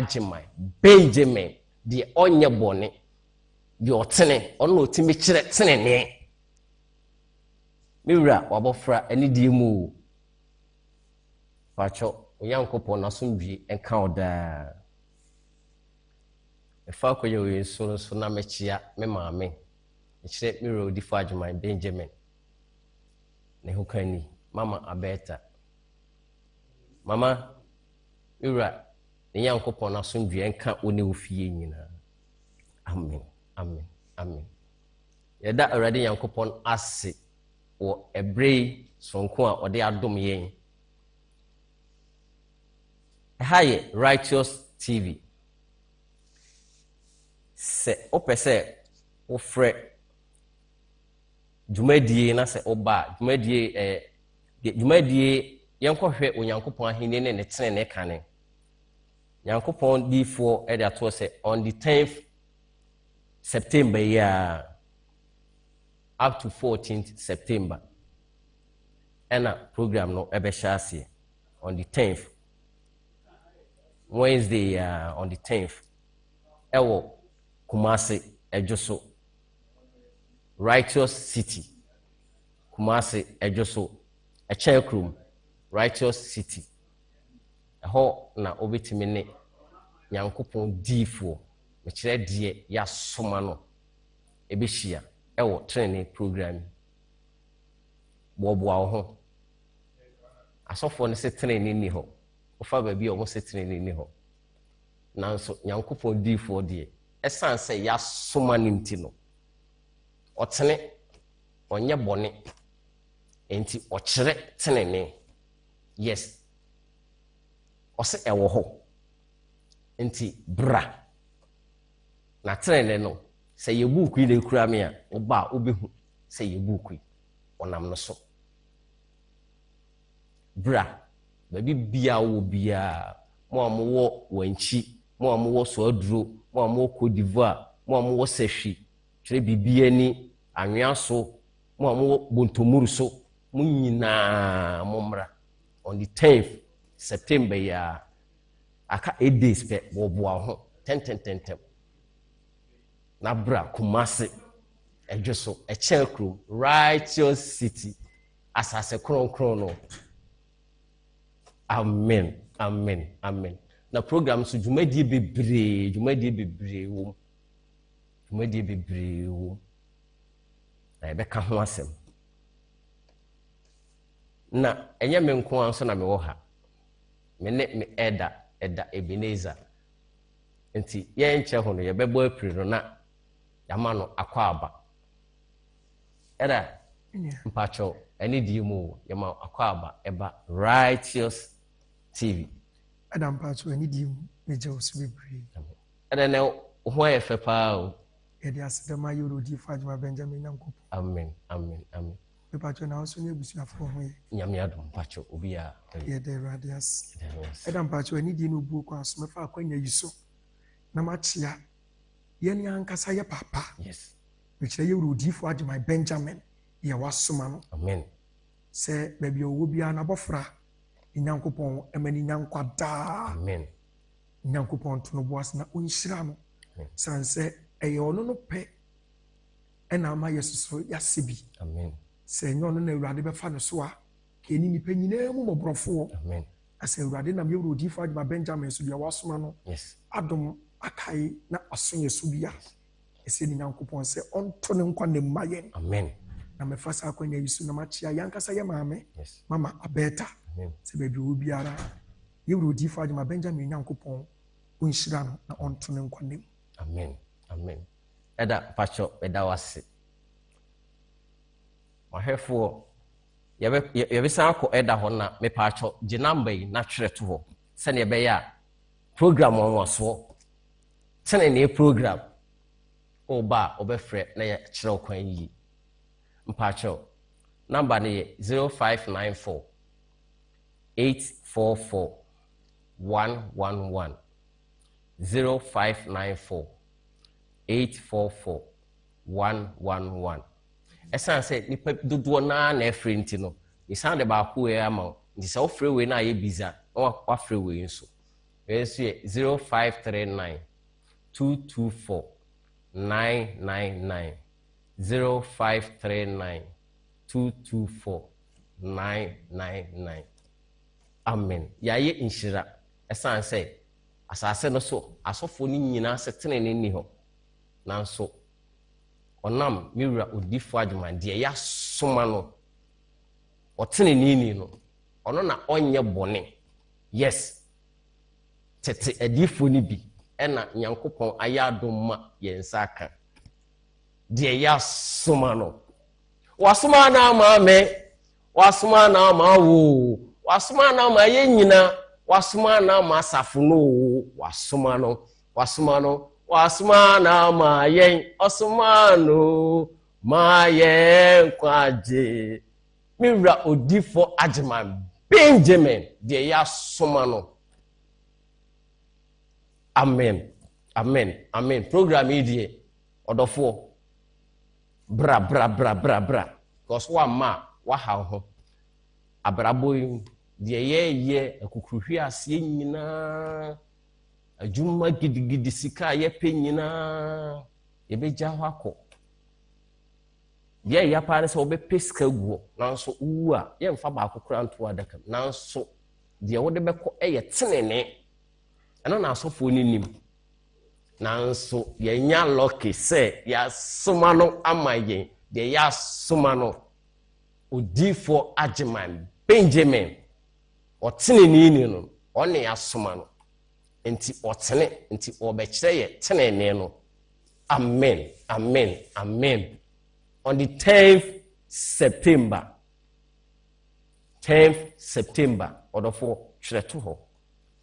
Ajimai Benjamin the onye bone the otene ono timi kire tenene miwura wabofra ani di mu pacho Yankopon asomdwe enka oda efa koye we so na mechia me maame kire miwura odifo Ajimai Benjamin ne hokani mama abeta mama miwura ne Yankopon asomdwe enka one ofie nyina amen amen amen yeda already Yankopon ase wo ebrei sonko a ode adom yen haye Righteous TV se opese wo frɛ dwumadie na se oba dwumadie yenkɔhwɛ Onyankopɔn ahene ne tene ne kane Yankopɔn difo e da to se on the 10th September year up to 14th September and a program no ebe shasi on the 10th Wednesday on the 10th ewo Kumasi ejoso Righteous City Kumasi ejoso Echekrum Righteous City ho na obetimi ne Yankopɔn difo me kire die ya soma no ebehia ewo training program bobo ho asofo ne se training ni ho ofa ba bi o mo se training ni ho nanso Yankopɔn difo die esan se ya soma ni nti no otene onye bone enti o kire training yes ose ewo ho enti bra na training no se ye book yi de kura me a oba obehu se ye book yi onam no so bra ba bibia wo bia mo amwo wanchi mo amwo so aduro mo amwo Côte d'Ivoire mo amwo sehwi kire bibia ni anwea so mo amwo bontomuru so mo nyina momra on the 10th September ya aka 8 days pe bobo ho 10 na bra Kumasi ejoso Echekrum Righteous City asase kronkron no amen amen amen na program so dwumadie bebre wo na ebeka ho asem na enye me nko anso na me wo ha me eda Ebenezer nti ye nche ho no ye bebo apiri no na yamano akwaba era mpacho eni di mu yama akwaba eba Righteous TV ada mpacho eni di mu meje osibibri era ne ho efe pa o e di asedema yoro di Ajimai Benjamin Nyankopɔn amen amen amen mepacho na so ne busuafo ho ye nyame adom mpacho obi a ye de radius ada mpacho eni di no bu kwa so mefa akwanya yiso na machia yeni ankasa ye papa yes mechire ye rodifo Ajimai Benjamin ye wasoma no amen se baby owo bia na bofra Nyankopɔn emani nyankwada amen Nyankopɔn to no boas na onhyira no sanse eye ono no pe ena ama yesuso yasebi amen se nyono na Awurade befa no so a keni nipa nyina mu mobrofo amen ase Awurade na me rodifo Ajimai Benjamin so bia wasoma no yes adom akai na asonye so bia ese ni Nyankopɔn se onto ne nkwa ne mayen amen na mefasa akwanya yisu na machia yankasa ye maame yes mama abeta amen se baby obiara ye rodifo Ajimai Benjamin Nyankopɔn onhyira no na onto ne nkwa ne amen amen eda pacho eda wase mahefo yebe san ko eda ho na me pacho gi number yi na twere to ho se ne be ya program on waso se ne program oba obefre na ye kire kwan yi mpacho number ne 0594 844 111 0594 844 111 esan say nipa dodo na efre nti no isan de ba ko e ama nti se ofre we na ye biza na wa fre we nso Yes, 0539 224 999. 0539 224 999. Amen. Yaye inshira. Esan say, asase no so, asofo ni nyina setene ni ho. Nanso, onam miwura odifo adwuma de ya soma no. Otene ni no. Ono na onye bone. Yes. Tete edifo ni bi. Ena Nyankopon ayadom ma yensa aka. De ya soma no. Wasoma na ma me. Wasoma na ma wo. Wasoma na ma ye nyina. Wasoma na ma safu no. Wasoma no. Wasoma no. Wasoma na ma ye. Osoma no. Ma ye kwaje. Mira odifo Ajiman Benjamin. De ya soma no. Amen. Amen. Amen. Program idie. Odofo. Bra. Because wa ma, wa ha ho. Abrabo de ye akukuhwi ase nyina. Adwuma gidigidi sika ye pe nyina. Ye beja ho akọ. Ye ya pa ne se obe peska guo. Nanso wu a ye mfa ba akokora nto adaka. Nanso de wo de beko eye tenene. Eno na asofo ni nim. Nanso ye nya lucky say ya soma no amaye de ya soma no odifo Ajiman Benjamin otene ni no one ya soma no enti otene enti obekire ye tenene no. Amen. Amen. Amen. On the 10th September 10th September odofo hwereto ho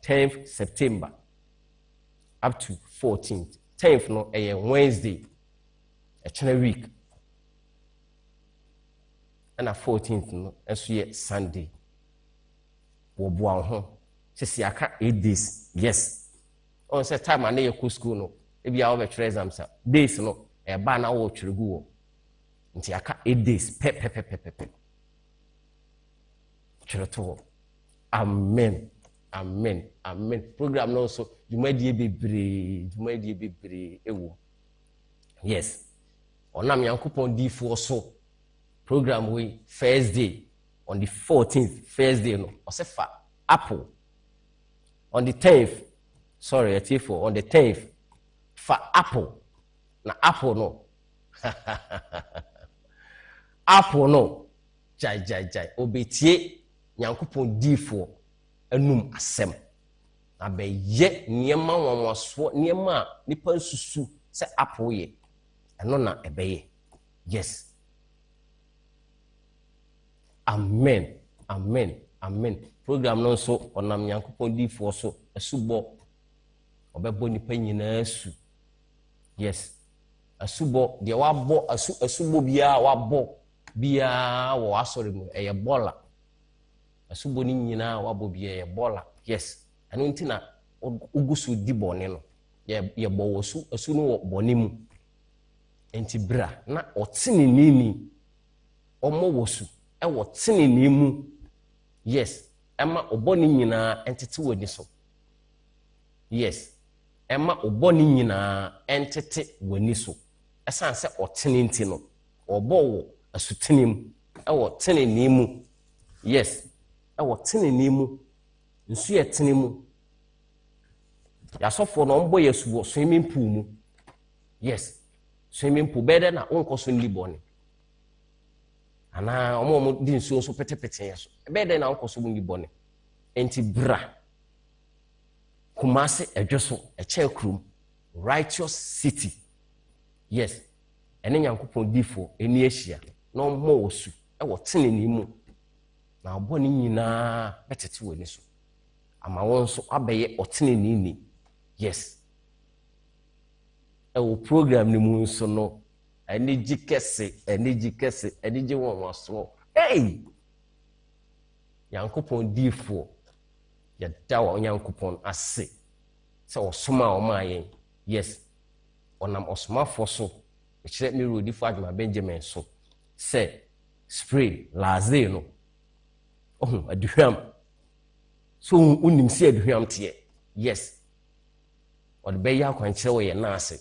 10th September up to 14th. 10th no a Wednesday. A channel week. And a 14th no a Sunday. Wobuan ho. Sisi aka 8 days. Yes. On say time and you school no. If you have a exams days no a ban wo chiregu. Nti aka 8 days. Pe. Chireto. Amen. Amen. Amen. Program no so Jumadi bebre ewo. Yes. Onam Yankopon D4 so program we Thursday on the 14th Thursday no. Osefa Apple on the 10th. Sorry, on the 10th for Apple. Na Apple no. Apple no. Jai. Obetie Yankopon D4 enum asem. Abeye niema wanwaso niema nipa nsusu se Apple ye. Eno na ebeye. Yes. Amen. Program no so onam Yankopon D4 so asubo obebo nipa nyina asu. Yes. Asubo de wabo asubo bia wabo bia wo asori mu eye bola. Asubo ni nyina wabo bia eye bola. Yes. Anu ntina ugusu di bone no. Ye bo wosu asu no wo bone mu. Enti bra na otene nini omo wosu e wo tene ni mu. Yes. Ema obone nyina entete woni so. Yes. Ema obone nyina entete woni so. Esan se otene nti no obo wo asutene mu e wo tene ni mu. Yes. E wo tene ni mu. Nsu ye tene mu. Ya sofo no mbo yesu wo swimming pool mu. Yes. Swimming pool better na onko so nli bone. Ana omo di nsu so pete yeso. Better na onko so nli bone. Enti bra. Kumase edwoso eche krum. Righteous city. Yes. Ene Nyankopon difo eni ahia. No mo wosu e wo tene ni mu. Na obone nyina betete woni so. Ama won so abeye otene ni. Yes. Ewo program ni mu so no eniji kese eniji won waso. Hey! Yankopon difo ya dawa Nyankopon ase. Se osoma o mayen. Yes. Onam SOMAFO so. Echire mi rodi fo Adwuma Benjamin so. Se spray laze no. Aduhwam. So unim se aduhwam tie. yes ɔde bɛyɛ akwankyerɛ wɔ yɛn naase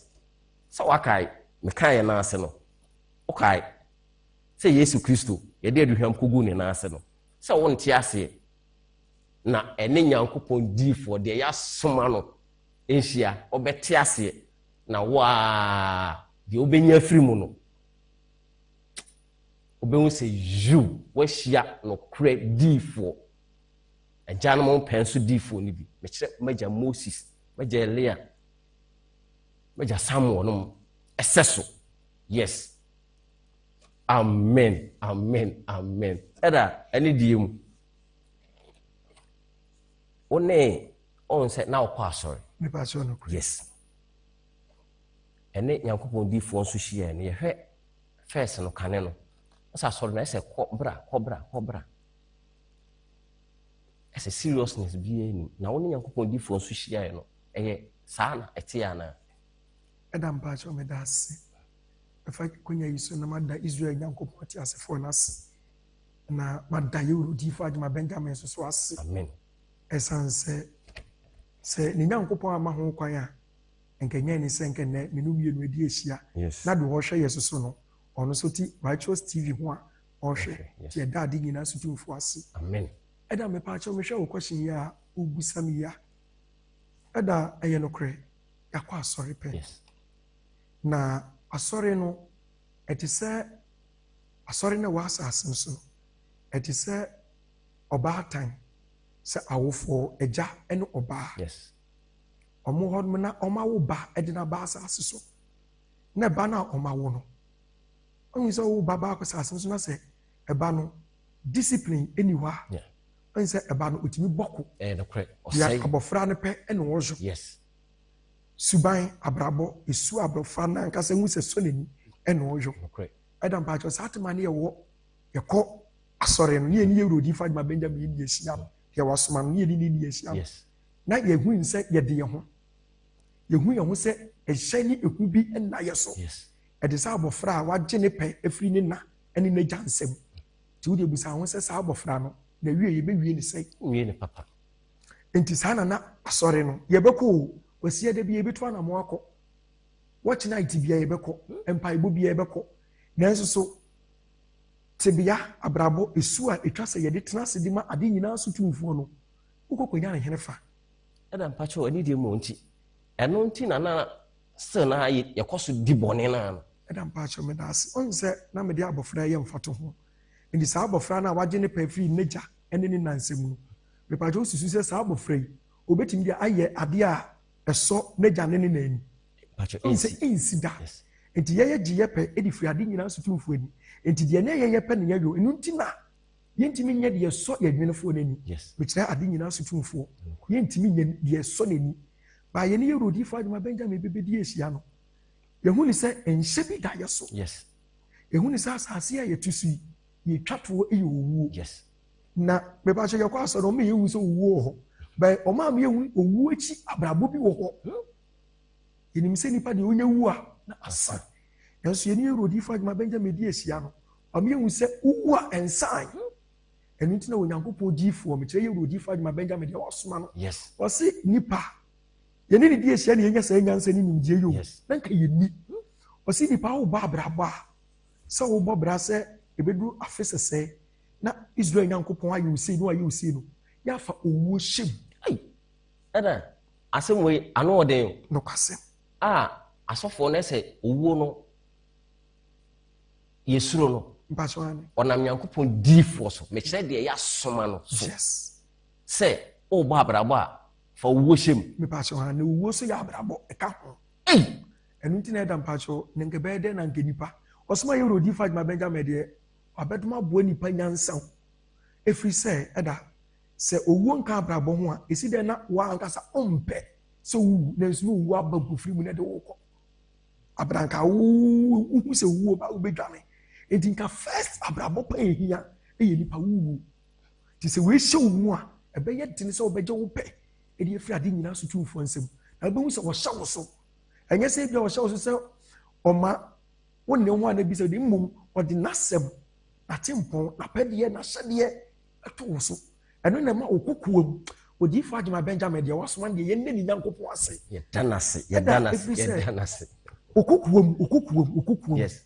sɛ wakae meka yɛn naase no wokae sɛ Yesu Kristo yɛde aduhwam kogu ne naase no sɛ wonte aseɛ na ɛne Nyankopɔn diifoɔ deɛ yɛasoma no ɛnhyia ɔbɛte aseɛ na waa deɛ wobɛnya firi mu no wobɛhu sɛ yiw wahyia nokorɛ diifoɔ agya no mo mpɛ nso diifoɔ no bi mekyerɛ magya Moses magya Elia magya Samuel no ɛsɛ so yes amen amen amen ɛda ɛne die mu wone ɔn sɛ na wokɔ asɔre yes ɛne Nyankopɔn diifoɔ nso hyia no yɛhwɛ first no kane no ɔsɛ asɔre na ɛsɛ kɔbra ɛsɛ seriousness biara ni na wone Nyankopɔn diifoɔ nso hyia no ɛyɛ saa na ɛte ana ɛda mpakyɛ meda ase ɛfa konya yi so na mada Israel Nyankopɔn te asefoɔ no ase na mada yɛwuro diifoɔ adwuma Benjamin so so ase amen ɛsan sɛ ne Nyankopɔn ama ho kwan a nkɛnyɛ ne sɛ nkɛnɛ me no mmienu adi ahyia na de wɔhwɛ yɛ so no ɔno so ti Righteous TV ho a ɔhwɛ ti ɛda ade nyinaa so tumfo ase amen ɛda mepakyɛ mehwɛ wo question yi a wobusa me yi a ɛda ɛyɛ nokorɛ yɛakɔ asɔre pɛ na asɔre no ɛte sɛ asɔre no wɔ asase no so no ɛte sɛ ɔbaatan sɛ awofoɔ agya ne ɔbaa ɔmo hɔ nom na ɔmawo ba ɛde na ba asase so na ɛba no a ɔmawo no ɔmo sɛ ɔwo ba baakɔ asase no so na sɛ ɛba no discipline ɛni hɔ a ɔmo sɛ ɛba no otumi bɔko deɛ abɔfra no pɛ ɛne wɔzo suban abrabɔ esu abɔfra no ankasa hu sɛ sɔ n'ani ɛne wɔzo ɛda mpakyɛ saa atema no yɛkɔ asɔre no ne yɛni yɛwuro odiifo adwuma Benjamin yɛdi ahyia no yɛwɔ asoma no ne yɛni ne ahyia no na yɛhu sɛ yɛde yɛn ho yɛhu yɛn ho sɛ ɛhyɛ ne ehu bi ɛnna yɛ so ɛde sɛ abɔfra a wagye ne pɛ efiri ne na ɛne n'agya nsɛm nti wode busa ho sɛ saa abɔfra no na wie yɛbɛwie ne sɛ wie ne papa nti saa na asɔre no yɛbɛkɔ o wɔsia da bi yɛbɛtu anamo akɔ watch night bia yɛbɛkɔ mpaebɔ bia yɛbɛkɔ nanso so tebea abrabɔ esu a etwa sɛ yɛde tena ase de ma ade nyinaa so tumfuo no wokɔkɔnya ne hene fa ɛda mpakyɛ ani deɛ mu nti ɛno nti na sɛ na yɛkɔ so di bɔne no ɛda mpakyɛ meda ase ɔn sɛ na mede abɔfra yɛ mfato ho nti saa abɔfra no a wagye ne pɛ firi n'agya ɛne ne nansɛm mu mepakyɛ wosusu sɛ saa abɔfra yi obɛtumi de ayɛ adeɛ a ɛsɔ n'agya ne n'ani ɔn sɛ ɛnsi da nti yɛyɛ gye yɛpɛ ɛde firi ade nyinaa so tumfuo ani nti deɛ ne yɛyɛ pɛ ne yɛyɛ ɛno nti na yɛntumi nyɛ deɛ ɛsɔ yɛdwenefoɔ n'ani mekyerɛ ade nyinaa so tumfuo yɛntumi nyɛ deɛ ɛsɔ n'ani baa yɛne yɛwuro odiifo adwuma Benjamin bɛbɛdi ahyia no yɛhu ne sɛ nhyɛ bi da yɛ so yɛhu ne sɛ asase a yɛtu so yi yɛtwa toɔ ɛyɛ owuo na mepakyɛ yɛkɔ asɔre ɔma yɛhu sɛ owuo wɔ hɔ bɛɛ ɔma ama yɛhu owuo akyi abrabɔ bi wɔ hɔ yɛnim sɛ nipa deɛ ɔnya wu a na asa nanso yɛne yɛwuro odiifo adwuma Benjamin di ahyia no ɔma yɛhu sɛ wowu a ɛnsan ɛno nti na Onyankopɔn diifoɔ mekyerɛ yɛwuro odiifo adwuma Benjamin deɛ wasoma no ɔse nipa yɛne ne di ahyia ne yɛnya sɛ nyansa ne nimgye yi o na nka yɛni ɔse nipa wobɔ abrabɔ a sɛ wobɔ bra sɛ ɛbɛduru afe sɛsɛ na Israel Nyankopɔn ayɛ osei no ayɛ osei no yɛafa owuo hyɛm ɛda asɛm wei ano ɔden nokwasɛm a asɔfoɔ no sɛ owuo no yɛsuro no ɔnam Nyankopɔn diifoɔ so mekyerɛ deɛ yɛasoma no so sɛ wobɔ abrabɔ a fa owuo hyɛm mepakyɛ ha na owuo so yɛ abrabɔ ɛka ho ɛno nti na ɛda mpakyɛ ne nkɛ bɛyɛ dɛn na nkɛ nipa ɔsoma yɛwuro odiifo adwuma Benjamin deɛ wabɛdom aboa nipa nyansa ɛfiri sɛ ɛda sɛ owuo nka abrabɔ ho a ɛsi dɛn na woankasa ɔmpɛ sɛ wowu nanso na owuo aba gufiri mu na de wokɔ abranka wohu sɛ owuo ba wobɛdwane enti nka first abrabɔ pa ɛhia ɛyɛ nipa wuwu nti sɛ woehyɛ wo mu a ɛbɛyɛ dene sɛ wobɛgye wo pɛ ɛde afiri ade nyinaa so tumfoɔ nsɛm na wobɛhu sɛ wɔhyɛ wo so ɛnyɛ sɛ bia wɔhyɛ wo so sɛ ɔma wo ne ho a na bi sɛ de mmom ɔde n'asɛm n'atempɔn n'apɛdeɛ n'ahyɛdeɛ ɛto wo so ɛno na ma wo kokoam odifo adwuma Benjamin de wasoma de ye nni nyankopon ase ye danase okukuom yes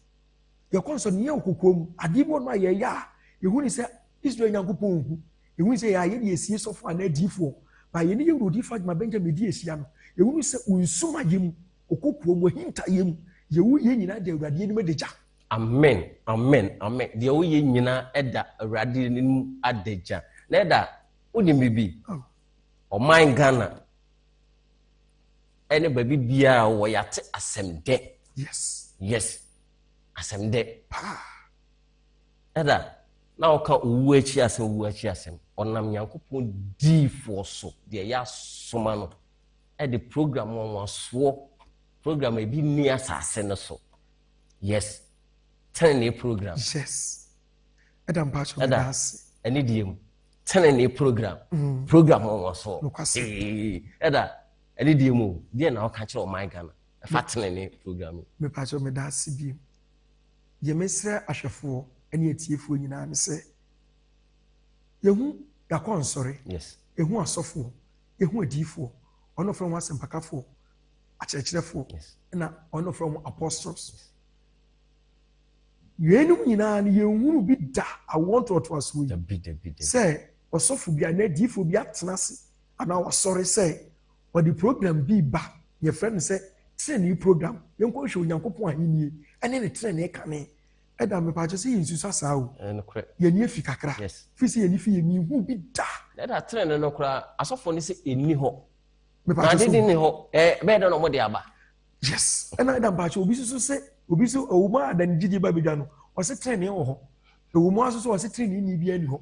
ye konso ne okukuom adibo no ye ya ehu ni se Israel nyankopon hu ehu ni se ya ye de esie sofo ana adifo ba ye ne ye odifo adwuma Benjamin de esia no ehu ni se unsuma yem okukuom hinta yem ye wu ye nyina de awurade ni medeja amen de wo ye nyina eda awurade ni adeja na eda woni bibi oman Ghana ene baby bia wo yate asemde yes asemde eda na oka owu achi asem onam Nyankopon difo so de ya soma no e de program won so program e bi ni asase no so yes 10 program yes eda mpacho das ene diem 10 program program won so eda ene diem de na oka kire o my Ghana fa 10 program me pacho me das bi ye mesre ahwefo ene atiefo nyina ne se yehu yakonsore yes ehu asofo ehu adifo ono from wasempakafo akyerɛkyerɛfo na ono from apostles yenum nyina ne yehunu bi da I want to aso yi say osofo bia na adifo bia tenase ana wasɔre say or the program bi ba ye friend say training program yenko hwe onyankopon ahenie ene ne training kane eda me pa cho say yinsu sasa o ye ni afi kakra fi say ye ni fi ye mi hu bi da eda training no kra asofo ne say eni ho me pa cho ni ho be da no mo de aba yes ena eda pa cho obi so say obi so owuma adan gidi ba bedwa no o say training wo ho owuma so o say training ni bi ani ho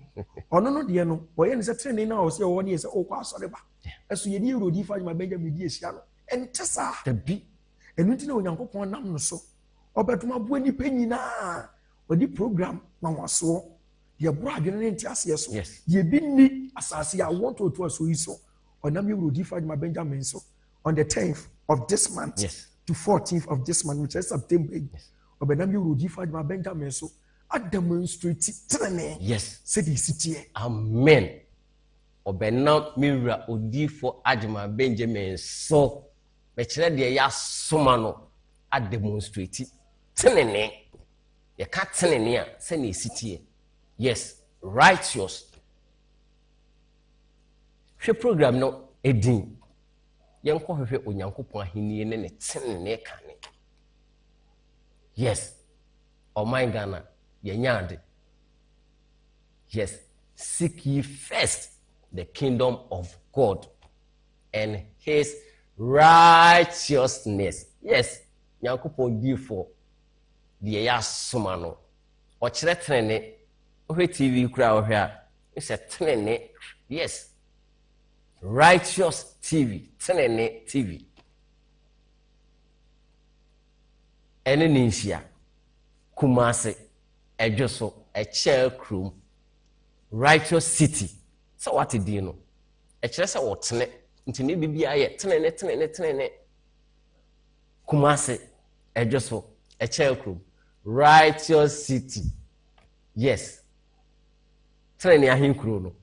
ono no de no o ye ne say training na o say o ne say o kwa asore ba eso ye ni erodi fa ma Benjamin di esia no entesa tabi enu ti na onyankopon nam no so obetuma bo ani pa nyina odi program na waso ye bro adwene ne ntiase ye so ye bi ni asase I want to aso yi so onam ye erodi fa ma Benjamin so on the 10th of this month to 14th of this month which is September obenam ye erodi fa ma Benjamin so a demonstrate trene said the city amen obenam mira odifo adwuma Benjamin so be kire de ya soma no a demonstrate tenene ye ka tenene a se na city yes righteous hwe program no edin yenko hwe onyankopon ahenie ne tenene kane yes o my Ghana yenyade yes seek ye first the kingdom of God and his righteousness yes Nyankopon gifo de ya soma no o kire trene o hwe TV kura o hwe a se trene yes righteous TV trene TV ene ninhia Kumase edwoso echel krum righteous city so what di no echire se wotene ntine bibia ye tenene Kumase edwoso echel krum righteous city yes tenene ahinkuro no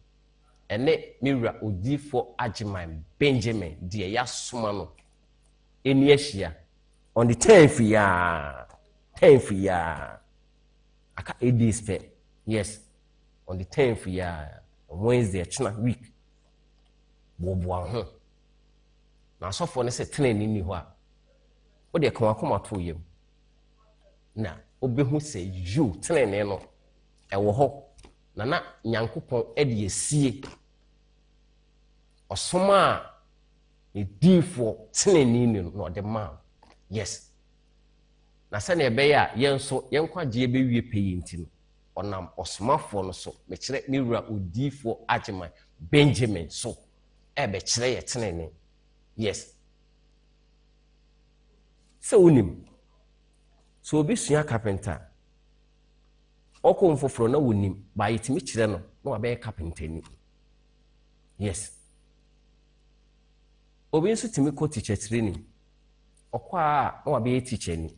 ene miwura odifo agiman Benjamin de ya soma no eni ahia on the 10th ya aka 8 days pe yes on the 10th ya Wednesday china week bobo ho na sofo ne se tenene ni ho a o de kan akoma to yem na obehu se you tenene no e wo ho na Nyankopon e de esie osoma e difo tenene ni no de ma yes na se na ebe ya yenso yenkwaje ebe wie peyinti no onam osomafo no so me kire ne wura odifo agiman Benjamin so ebe kire ye tenene yes so unim so obi sua carpenter okomfoforo na wonim ba yitimi kire no na wabe carpenter ni yes obi nso timi ko teacher training okwa na wabe teacher ni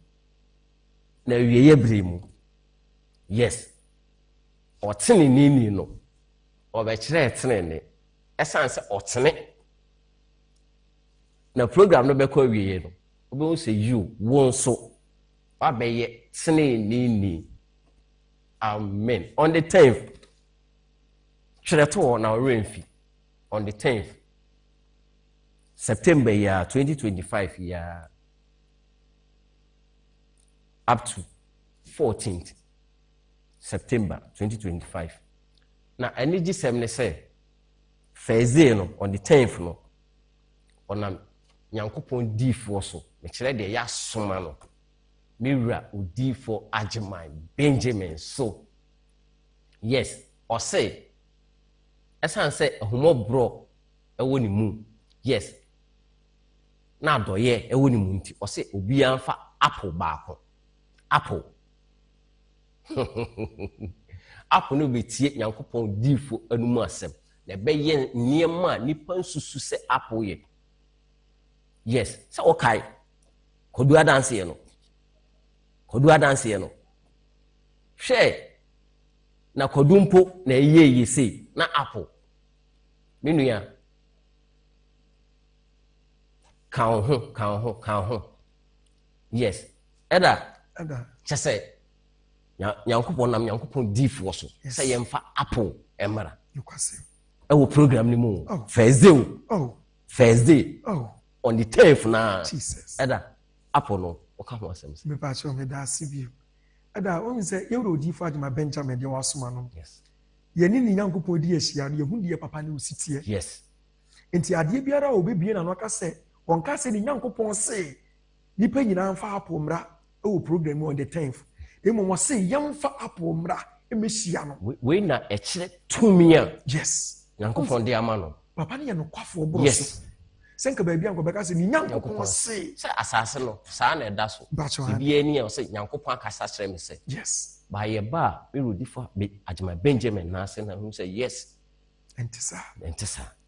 na wieye bremu yes otene nini no obekire tenene essence otene na program no beko awie no obo say you won so abeye tene ni amen on the 10th Chreto na renfi on the 10th September year 2025 year up to 14th September 2025 na energy semne say Thursday no on the 10th no onam Nyankopon D4 so me kire de ya soma no mewura D4 Ajiman Benjamin so yes or say esan say ahomo bro ewo ni mu yes na doye ewo ni mu nti o say obi anfa apple baako apple apple no betie Nyankopon D4 anumu asem na beye niema nipa nsusu se apple ye yes so okay kodu adanse ye no share na kodu mpo na yeye sei na apple menu ya kan ho yes eda chese Nyankopon nam Nyankopon D4 so say yemfa apple emra Nokwase ewo program ni mu Thursday on the 10th na Jesus eda apple no oka ho asem me pa cho me da sibio eda won say yewro D4 Adwuma Benjamin de wasoma no yes yeni ni Nyankopon di ahia no yehu de papa ne ositie yes enti ade biara obebie na no aka se wonka se ni Nyankopon se nipa nyina mfa apple mra ewo program on the 10th emo mo se yemfa apple mra emehia no we na ekire tumia yes Nyankopon de ama no papa ne ye no kwafo bro so senka baabi anko beka se ni Nyankopon se asase no saa na eda so bibia ni e se Nyankopon akasa kire me se yes ba ye ba erodifa be Adwuma Benjamin na se na hu se yes entisa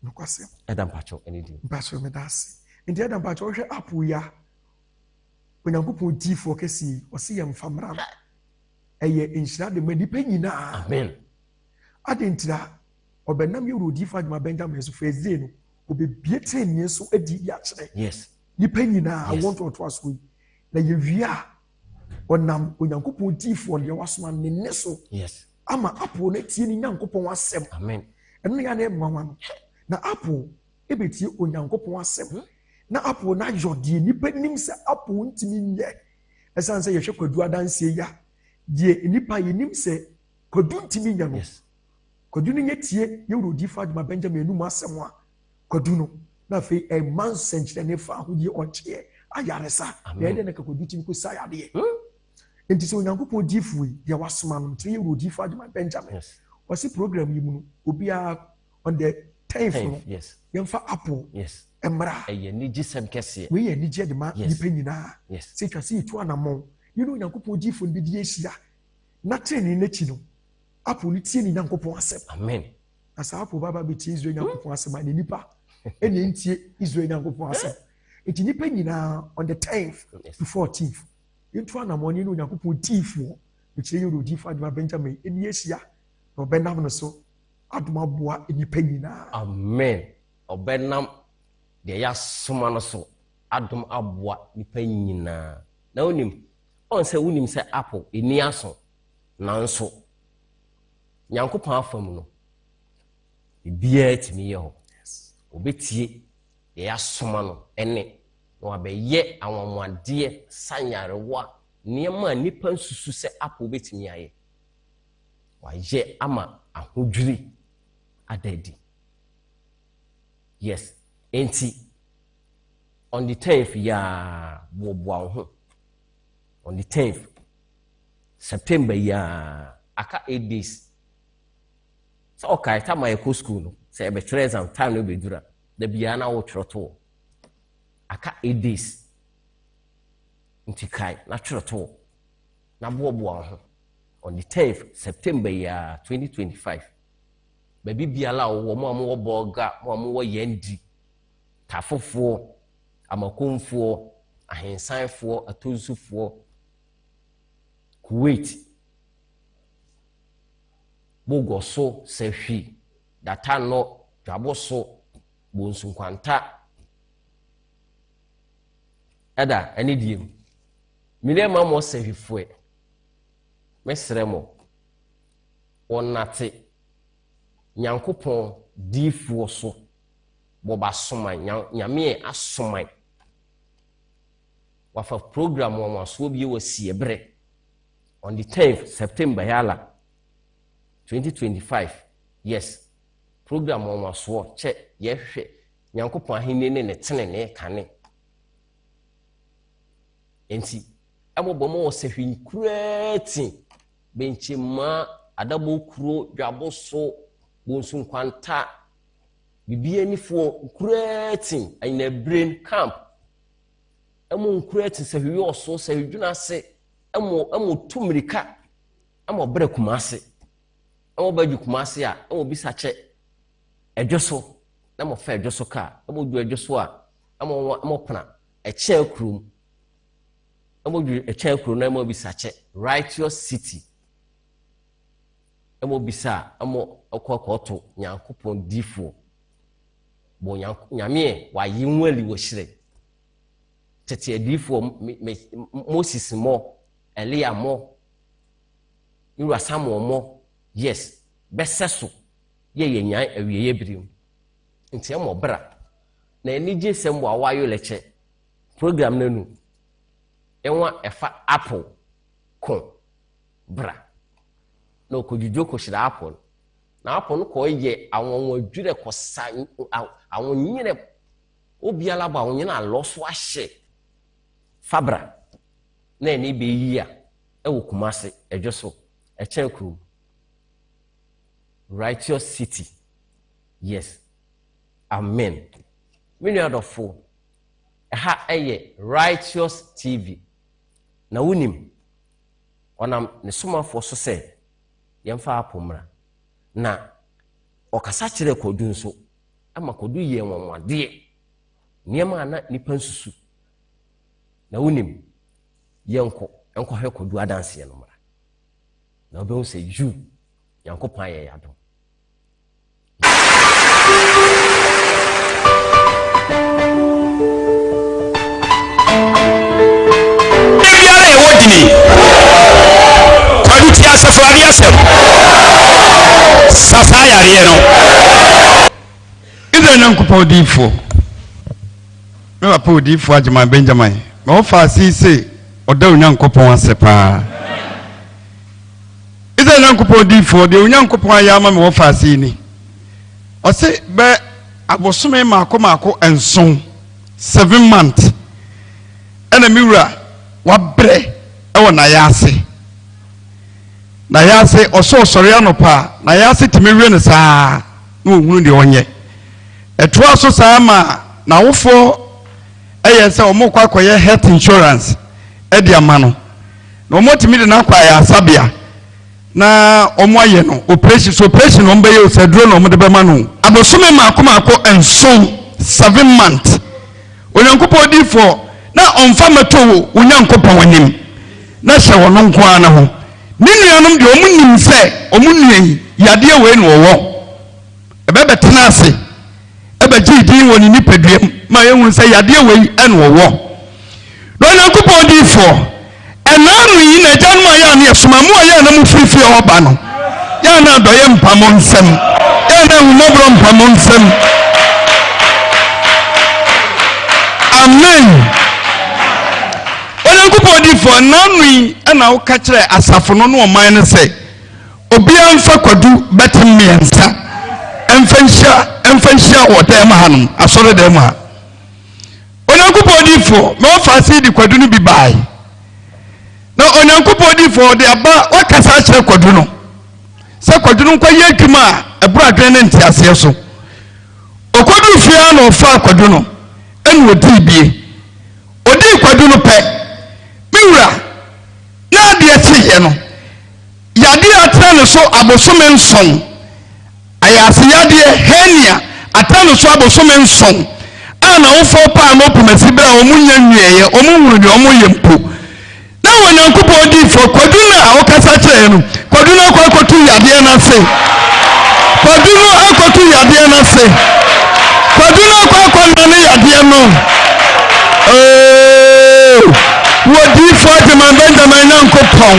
Nokwase eda mpacho enidi mpacho me das enti eda mpacho hwe apple ya Onyankopon D4 kesi o se yemfa mra eye enhyira de manipa nyina amen adentira obenam yewro D4 Adwuma Benjamin so Thursday no obebie training so adi ya kire yes nipa nyina want to aso na yewia onam Onyankopon D4 de wasoma ne ne so yes ama apple na tie ni Nyankopon wasem amen eno ya na mwanwa na apple ebetie Onyankopon wasem na apple na jodi nipa nim se apple ntimi nye esan se yehwe kwadu adanse ya die nipa yenim se kwadu ntimi nya no yes kwadu no nyetie yewro D4 Adwuma Benjamin enu masem a kwadu no na fe e man senchire ne fa hodie onche ayaresa na ede na kwadu tim ko sayade enti se Onyankopon D4 ye wasoma no tre yewro D4 Adwuma Benjamin wasi program yi mu no obia on the 10th yes yemfa apple yes emra eye ni gisem kese we ye ni je de ma nipa nyina yes se twase itu anamon you know Onyankopon D4 bi di ehia na training na chi no apple ni tie ni Nyankopon asem amen asa apple baba bi tie Israel Nyankopon asem na nipa ene ntie Israel Nyankopon asem eti nipa nyina on the 10th to 14th itu anamon ni Onyankopon D4 which ye Yewro D4 Adwuma Benjamin eni ehia obenam no so aduma boa nipa nyina amen obenam de ya soma no so adum aboa nipa nyina na onim on se wonim se apple eni aso nanso Nyankopon afam no bibia timi ye ho obetie de ya soma no ene no abeye awonwade sanyarewa niema nipa nsusu se apple betimi aye waje ama ahodwiri adadi yes enti on the 10th ya boboa ho on the 10th September ya aka 8 days so okay time I go school no say be three exam time no be dura da bia na wo twoto aka 8 days nti kai na twoto na boboa ho on the 10th September ya 2025 baby biala wo mo am boga mo am wo yendi tafofo amakomfo ahensanfo atonsufo Kuwait bogoso sehwi data no dwaboso bonsu kwanta ada ene diem mire ma mo sehifo mesre mo onate nyankopon difuo so boba soman nyame asoman wafa program wo maso bi wasi ebre on the 10th September yala 2025 yes program wo maso che yehwe nyankopon ahene ne tene ne kane enti amobomo wo sehwin kurati benchi ma adabo kuro dwaboso bonsun kwanta bibia nifo kurati ayina brain camp emu kurati sehwi oso sehwiduna se emu tumirika emu bre kumase emu baju kumase a emu bisache edwoso na mo fa edwoso ka emu du edwoso a emu pna eche krum emu du eche krum na emu bisache righteous city emu bisa emu okokoto nyankopon difo bo nyame wa yinwali wo hire tete adifo Moses mo Elia mo Ira Samuel mo yes beseso ye nyan awieye birim nti emo bra na enije sembo awayo leche program nanu enwa efa apple kon bra no kojujo ko shira apple na apple ko ye awon wadwire ko san awon nyire obiala ba awon nyina loso ahye fabra na eni be yi a ewo kumase edwoso echenkru righteous city yes amen many adofo ha eye righteous tv na wonim onam ne SOMAFO so se yemfa apomra na okasa kire kodu nso ama kodu ye nwanwade niema na nipa nsusu na wonim yenko hwe kodu adanse no mara na obehu se ju yankopan ye yado biara e wodini kwadu ti asafari asem safa yare no ide nyankopon difo me wa po difo ajima Benjamin me ofa sise oda nyankopon asepa ide nyankopon difo de nyankopon ayama me ofa sini o se be abosome mako enson 7 months ena miwura wabre ewo na yase oso sori anopa na yase timiwe ne saa na ohunu de onye eto aso saa ma na wofo eyense omokwa akoye health insurance edi amano na omotimi de na akwa ya sabia na omoaye no operation ombe ye osaduro na omde be manu abosome mako enson 7 months onyankopon difo na onfa meto onyankopon wanim na hye wono nko ana ho ninuanom de omunim se omunuan yade we no wo ebe tenase ebe gidi woni nipaduam ma yehun se yade we eno wo no onyankopon difo enanu yi na janmu aya na somamu aya na mu frifi oba no ya na doye mpamonsem ya na humobro mpamonsem amen onyankopon difo nanui ana wo ka kire asafo no no oman ne se obia mfa kwadu betem miensa emfanhia wodem hanum asore dem ha onyankopon difo me ofasi di kwadu no bi bai na onyankopon difo de aba wakasa kire kwadu no se kwadu no kwa yekima ebura adwen ne ntiase so okodu fia na ofa kwadu no enu odi bie odi kwadu no pe miwura na de etiye no yade atane so abosome nson ayase yade henia atane so abosome nson ana wofo pa no pomasi bra omunya nwieye omunwuru de omuyempo na wonyankopon difo kwadu na okasa kire no kwadu na kwakotu yade na se Kwadunu akotu yadeɛ na se. Kwadunu akɔ na yadeɛ no. Wodi Fatima Benjamin Yankopon.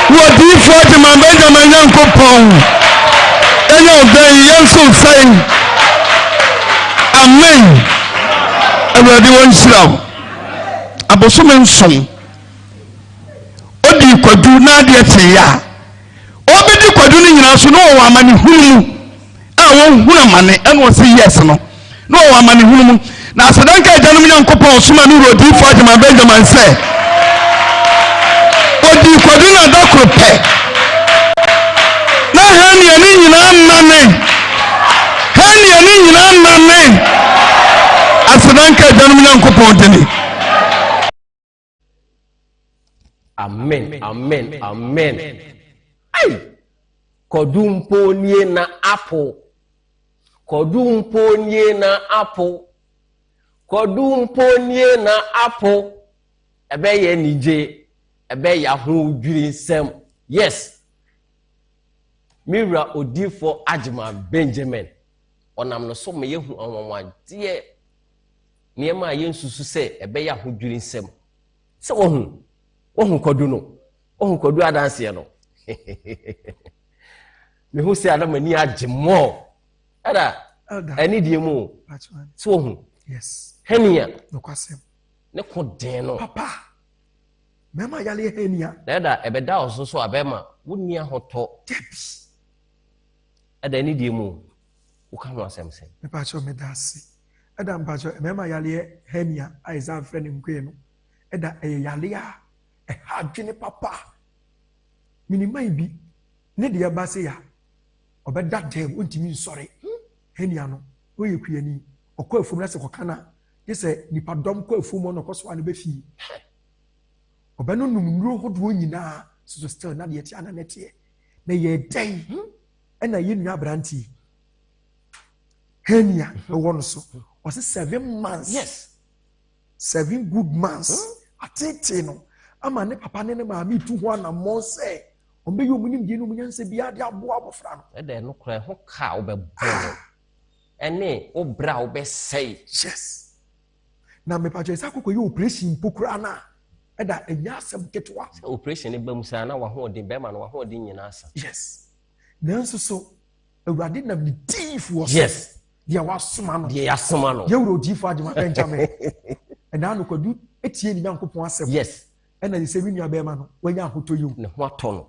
Wodi Fatima Benjamin Yankopon. Enyo ben yenso sai. Amen. Awurade won shiraw. Abosom nson. Odi kwadu na de teya. Obedi kwadu ni nyina so no wo amane hunu. A won hunu amane eno se yes no. No wo amane hunu mu. Na asadanka ajanum Nyankopɔn soma no rodi Fatima Benjamin sɛ odi kwadu na dokro pɛ na hania ni nyina nane asadanka ajanum Nyankopɔn dini. Amen. Ai kodumpo nie na apple. Kodumpo nie na apple. Ebe ye nije. Ebe ya hu dwiri nsem. Yes. Mira odifo Ajima Benjamin. Onam no so me yehu onwanwa de niema ye nsusu se ebe ya hu dwiri nsem. Se ohun kodu no. Ohun kodu adanse no. Me hu se adamani agimo. Ada eni die mu. So ohun. Yes. Henia. No kwasem. Ne koden no. Papa. Mema yale henia. Eda ebeda oso so abema wonni ahoto. Debi. Eda eni die mu. Wo ka no asem sem. Me pa cho me dasi. Eda mpa cho mema yale henia aiza friend nkwe no. Eda yale a hadwene papa. Minimai bi ne de ba se ya. Obeda dem ontimi nsore. Henia no. Oye kuani. Okọ efum na se kokana. Yese nipa dom kọ efum no koso ane be fi. Obenu numnuro hodo nyina so still na de ti ana netie. Na ye dai. Ena ye nua branti. Henia ewo no so. O se 7 months. Yes. 7 good months. Atete no. Ama ne papa ne ma mi tu ho na mo se. Ombe yo munim die no munyanse bia de abo abofra no. Eda no kra ho ka obebo. Ene obra obesei. Yes. Na me pa jesa kokọ ye operation pokura na. Eda enya asem ketwa. Operation e bamusa na wa ho odin be ma na wa ho odin nyina asa. Yes. Nanso so awurade nam ni thief wo. Yes. Dia wasoma no. Dia yasoma no. Ye wuro thief Ajima Benjamin. Ena no kwadu etie ni Nyankopon asem. Yes. Ena se bi nua be ma no. Wanya ahoto yewu. Ne ho ato no.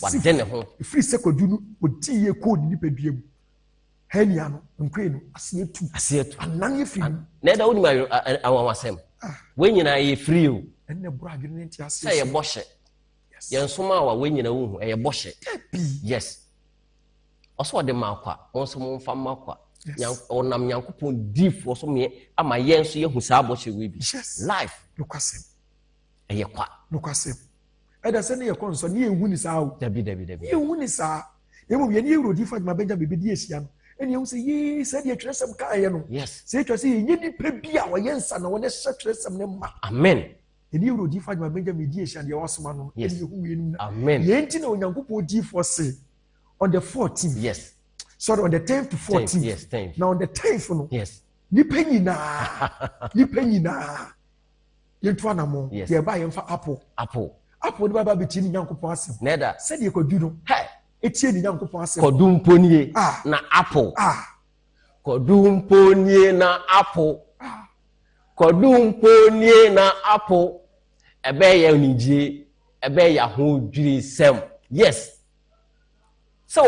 Wade ne ho. Free se kwadu no odi ye ko ni nipadua mu. Henia no nkwe no asietu anan ye free na eda woni ma awawasem we nyina ye free o enne bro adwene nti asie say ye bohye ye nsoma wa we nyina wo hu ye bohye yes oso de makwa onso mo mfa makwa onam Nyankopon diif oso me ama ye nso ye hu sa bohye we bi life nokwasem ye kwa nokwasem eda se ne ye konso ne ye hu ni sa o dabi ye hu ni sa ye mo ye ne Eurodi Ajima Benjamin be di esia no eni you say ye said ye tresem kae no yes say you say ye nipa bia wo ye nsa na wo ne hye tresem ne ma amen eni Eurodi Ajima Benjamin di esia de wasoma no eni ye hu ye nu amen ye nti na Onyankopon di for say on the 14th yes sorry on the 10th to 14th yes 10th now on the 10th no yes nipa nyina ye to anamo ye ba ye mfa apple ni baba beti ni Nyankopon asem neda said ye kwadu no etie ni Nyankopon asem kodumpo nie na apple kodumpo nie na apple kodumpo nie na apple ebe ya onije ebe ya ho dwiri sem yes so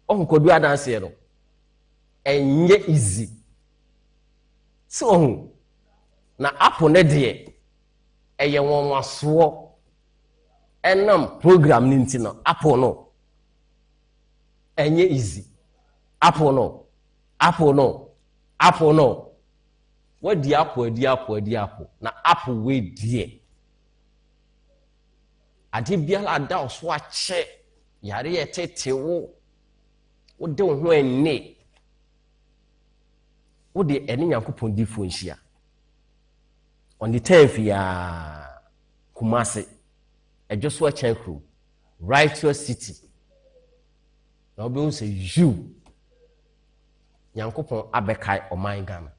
ohun kodu adanse no enye easy so na apple ne de eye won waso enam program ni ntino apple no enye easy apple no what the apple na apple we die ade biala da so ache yare ye tetewo wo de ho enne wo de ene Nyankopon di fo nhia on the 10th ya Kumasi ejoso achen crew righteous city na obi say you Nyankopon abekai oman Ghana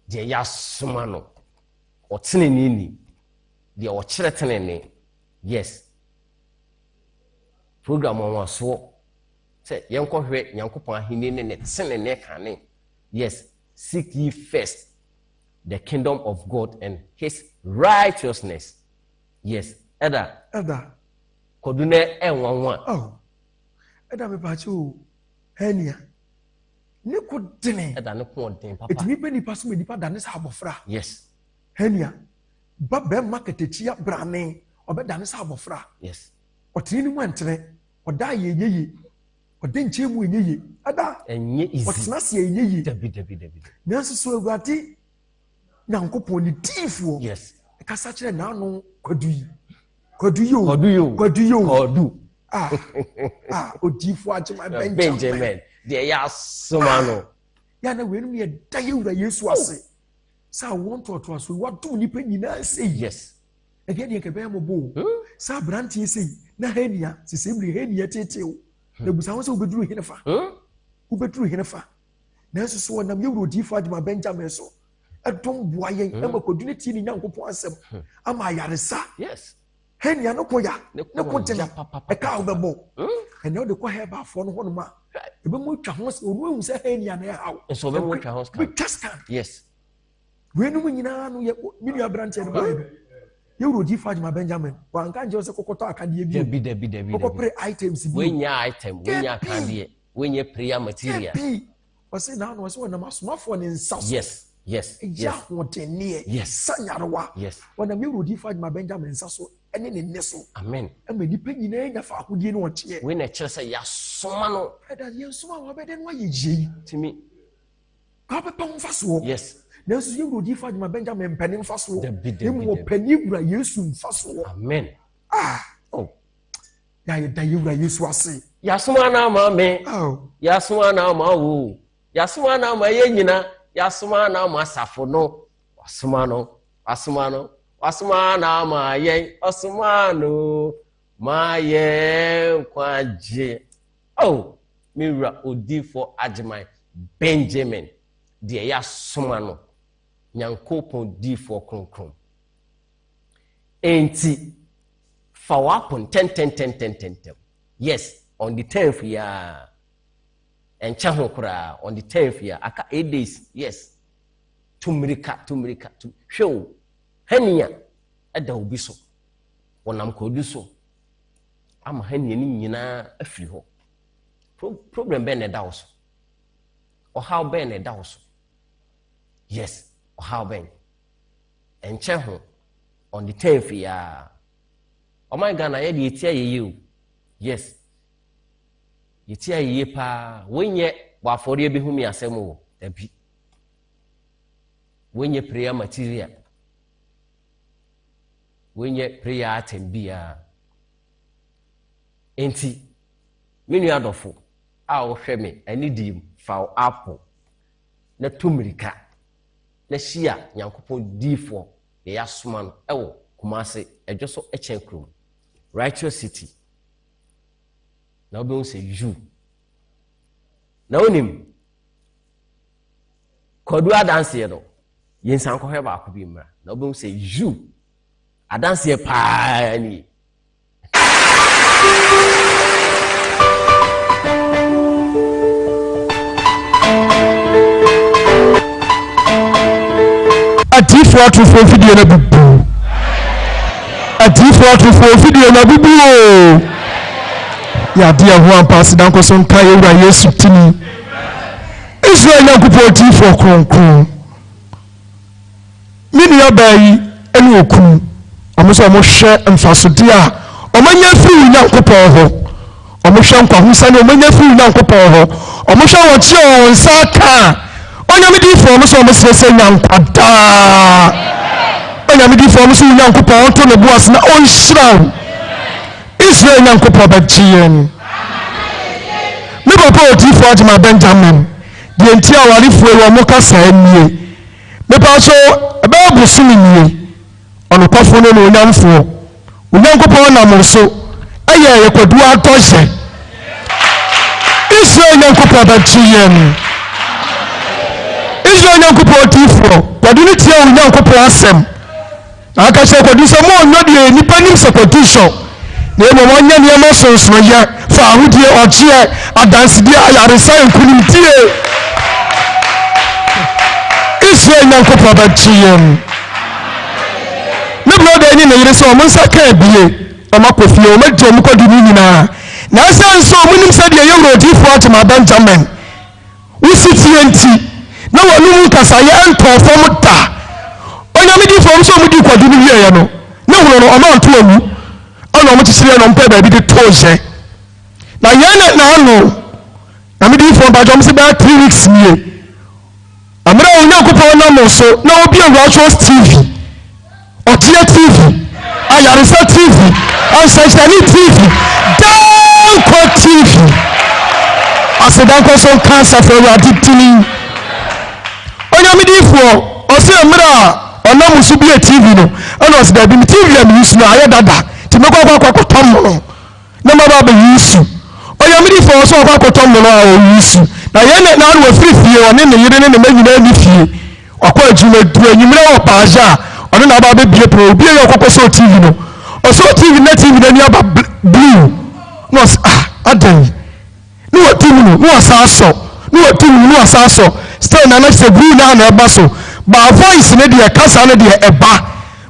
de ya soma no otenene ni de ochire tenene yes program on so say yenkohwe Nyankopon ahini ne tenene kane yes seek ye first the kingdom of God and his righteousness yes Eda kodune enwanwa oh Eda me bacho henia ne ko dene Eda ne ko den papa etimi pe nipa so nipa dane sa abofra yes henia ba be market echia brane obe dane sa abofra yes otini ni mu entene oda yeyeye odenche mu yeyeye Eda enye easy otena se yeyeye dabi nanso so Awurade Nyankopon ni tifo yes kasa kire na no kwadu odifo ajima Benjamin de ya soma no ya na wenu ye da yewura Yesu ase sa won to so wadu nipa nyina sei yes ege de kebe mo bo sa brantie sei na hania sisebri hania teteo na busa ho se obeduru hinefa na nso so nam yewura odifo ajima Benjamin so edom boaye ema kodune ti ni Nyankopon asem ama yaresa yes henia no koya ne kontena e ka obebo ene o de ko heba afo no hono ma ebe mo twa ho se onu se henia na hawo so be mo twa ho we just can yes we no nyina no ye mini abrante no ba ye roji Fajima Benjamin wa nka nje se kokoto akade bi dabi kokopre items bi we nya item we nya akade we nya prayer material o se na no o se wona masomafo ne nsaso yes ya hotenie sanyarewa wana me roji Fajima Benjamin nsaso ene ne neso amen amani pe nyina nya fa akodie no otie we na kire se ya soma no eda ye soma wa bede no ayeji timi ka be pon faso yes nanso ye roji Fajima Benjamin mpanim faso dabi panigura Yesu mfaso amen ya ye da yewura Yesu ase ya soma na ma me ya soma na ma wo ya soma na ma ye nyina ya soma na ma safo no wasoma na ma ye osoma no ma ye kwaje mira odifo Ajimai Benjamin de ya soma no Nyankopon difo kronkron enti fa wapon 10 yes on the 10th ya encha ho kura on the 10th ya aka 8 days yes tumrika hwew hania eda obi so wonam kodu so ama hania ni nyina afiri ho problem be na da so o how be na da so yes o how be encha ho on the 10th ya oh my God, ye de tia ye yes ye tia ye pa wenye wa for ye bi hu mi asem wo dabi wenye prayer material wenye prayer item bia enti menu adofo a wo hwe me ani dim fa apple na tumirika na hia Nyankopon difo ye yasoma no ewo Kumase ejoso echenkrum righteous city na obi say you na onim kodu adanse no yensan ko heba akobi mra na obi say you adanse pa ni atifo atufo video na bubu atifo video na bubu ya dia ho ampase dan ko so nka yewura Yesu tini Israel Nyankopon atifo kronkron mini abayi ene okunu omoso omohwe mfasode a omanya firi Nyankopon ho omohwe nkwahusa ne omanya firi Nyankopon ho omohwe wotie onsa ka onyamedifo omoso omosese Nyankwada onyamedifo omoso Nyankopon to ne boas na onhyiraw Israel Nyankopon bagyen me papa otifo Ajimai Benjamin de ntia warifo wo mokasa nie me pa so ebe busumi nie onokofo no onyamfo Nyankopon na mo so aye yekwadu atɔhye Israel Yankopo Bachian. Israel Yankopo Tifo. Kwaduniti ya Yankopo Asem. Akasha kwadisa mo nyodi nipa nim sekotisho. Nemo wanya ni emotions no ya fa ahudie ochie adansidi ayaresa nkunimtie. Israel Yankopo Bachian. Ne brother ni na yire so mo nsaka bie. Amakofie o mejo mo kodini nyina. Na asanso munim se de yewrodifo atema Benjamin. Wusi TNT. Na wonu kasa ya ntofo muta. Onyamidi fo so mudi kwadu ni wiye no. Na huro no ono anto awu. Ono mo tisire no mpa ba bi de toje. Na yana na ano. Na midi fo ba jom se ba 3 weeks nie. Amra onyankopon na mo so na obi Awurachos TV. Otia TV. Ayaresa TV. Ancestry TV. Danko TV. Asedanko so cancer for your addicting. Onyamidifo ose amra onamu so bi TV no ana ose da bi TV am use no ayedada ti mekwa kwa tom no na maba ba use Onyamidifo ose kwa tom no a use na ye na no free fie one ne yire ne manyina ni fie akwa adwuma du anyimre wo paaja one na ba bie pro bi ye okoko so TV no oso TV na TV na ni aba blue no adan no watum no asaso no watum no asaso still na se blue na eba so ba voice ne de kasa ne de eba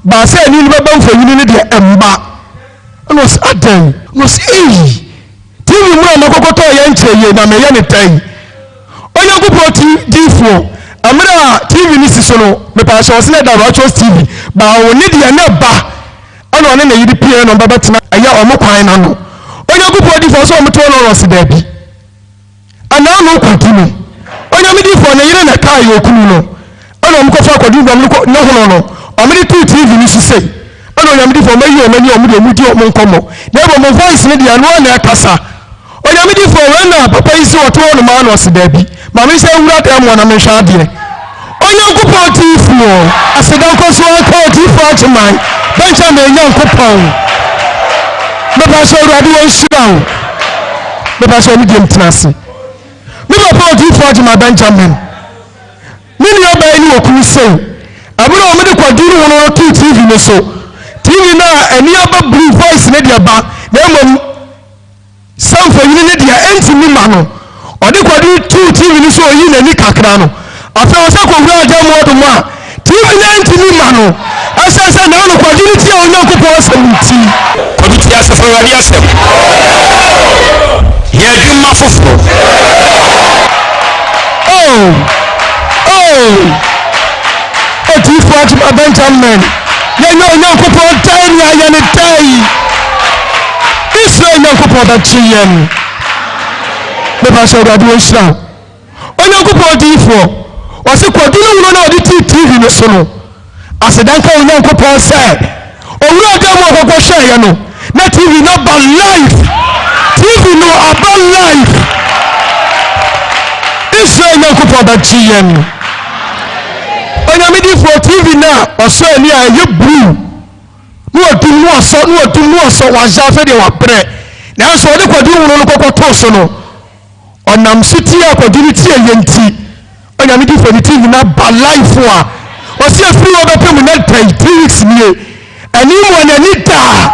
ba se ni be ban fanyini ne de emba no adan no TV mu amakokoto ye nkyeye na me ye ne tai onyankopɔ TV amra TV ni siso no me pa so se ne da Awurachos TV ba woni de na ba ana one na yidi pie no baba tena aya omokwan na no onyankopɔ di fo so omoto no se da bi ana no kwatu no onyamidifo na yire na kai okunu no ana omkofa kwadu no hono no omede tu TV ni sisei ana onyamidifo mayi omani omudi omudi omonkomo na ebo mo voice ne dia no na akasa onyamidifo we na papa isi woto no ma no se da bi ma me se wura ta mo na me hwa de onyankopɔ TV asedanko so akɔ TV atman Benjamin Yankopo baba so urade won shirawo baba so mi dem tenase mi papa TV atman Benjamin mini oba ni okunu se abura o me de kwaduru wono to TV no so TV na eni aba blue voice ne dia ba na emom sanfo yini ne dia enti mi ma no o de kwaduru to TV no so yi na ni kakra no afa o se ko wura ajamu odum a TV na enti mi ma no asasa na no kwaduru ti a onyankopɔ asɛmti kwaduru ti asɛfo wadi asɛm ye dwuma foforo TV atman Benjamin ye no onyankopɔ tai ni aye ne tai Israel onyankopɔ da chiyem baba so urade won shira onyankopɔ TV wase kwaduru no na odi TV no so no asedanka onyankopɔ sɛ owura ga mo akokɔ hwɛ no na TV no ba life TV no aba life Israel onyankopɔ da chiyem onyamidifo TV na ɔsɔ ani a ye blue no otum no ɔsɔ waja fe de wabrɛ na so ɔde kwaduru no kokɔ to so no ɔnam siti a kwaduru ti yenti onyamidifo ni TV na ba life a ɔsi afiri wɔ bɛpɛ mu na 3 weeks nie ani mu na ni da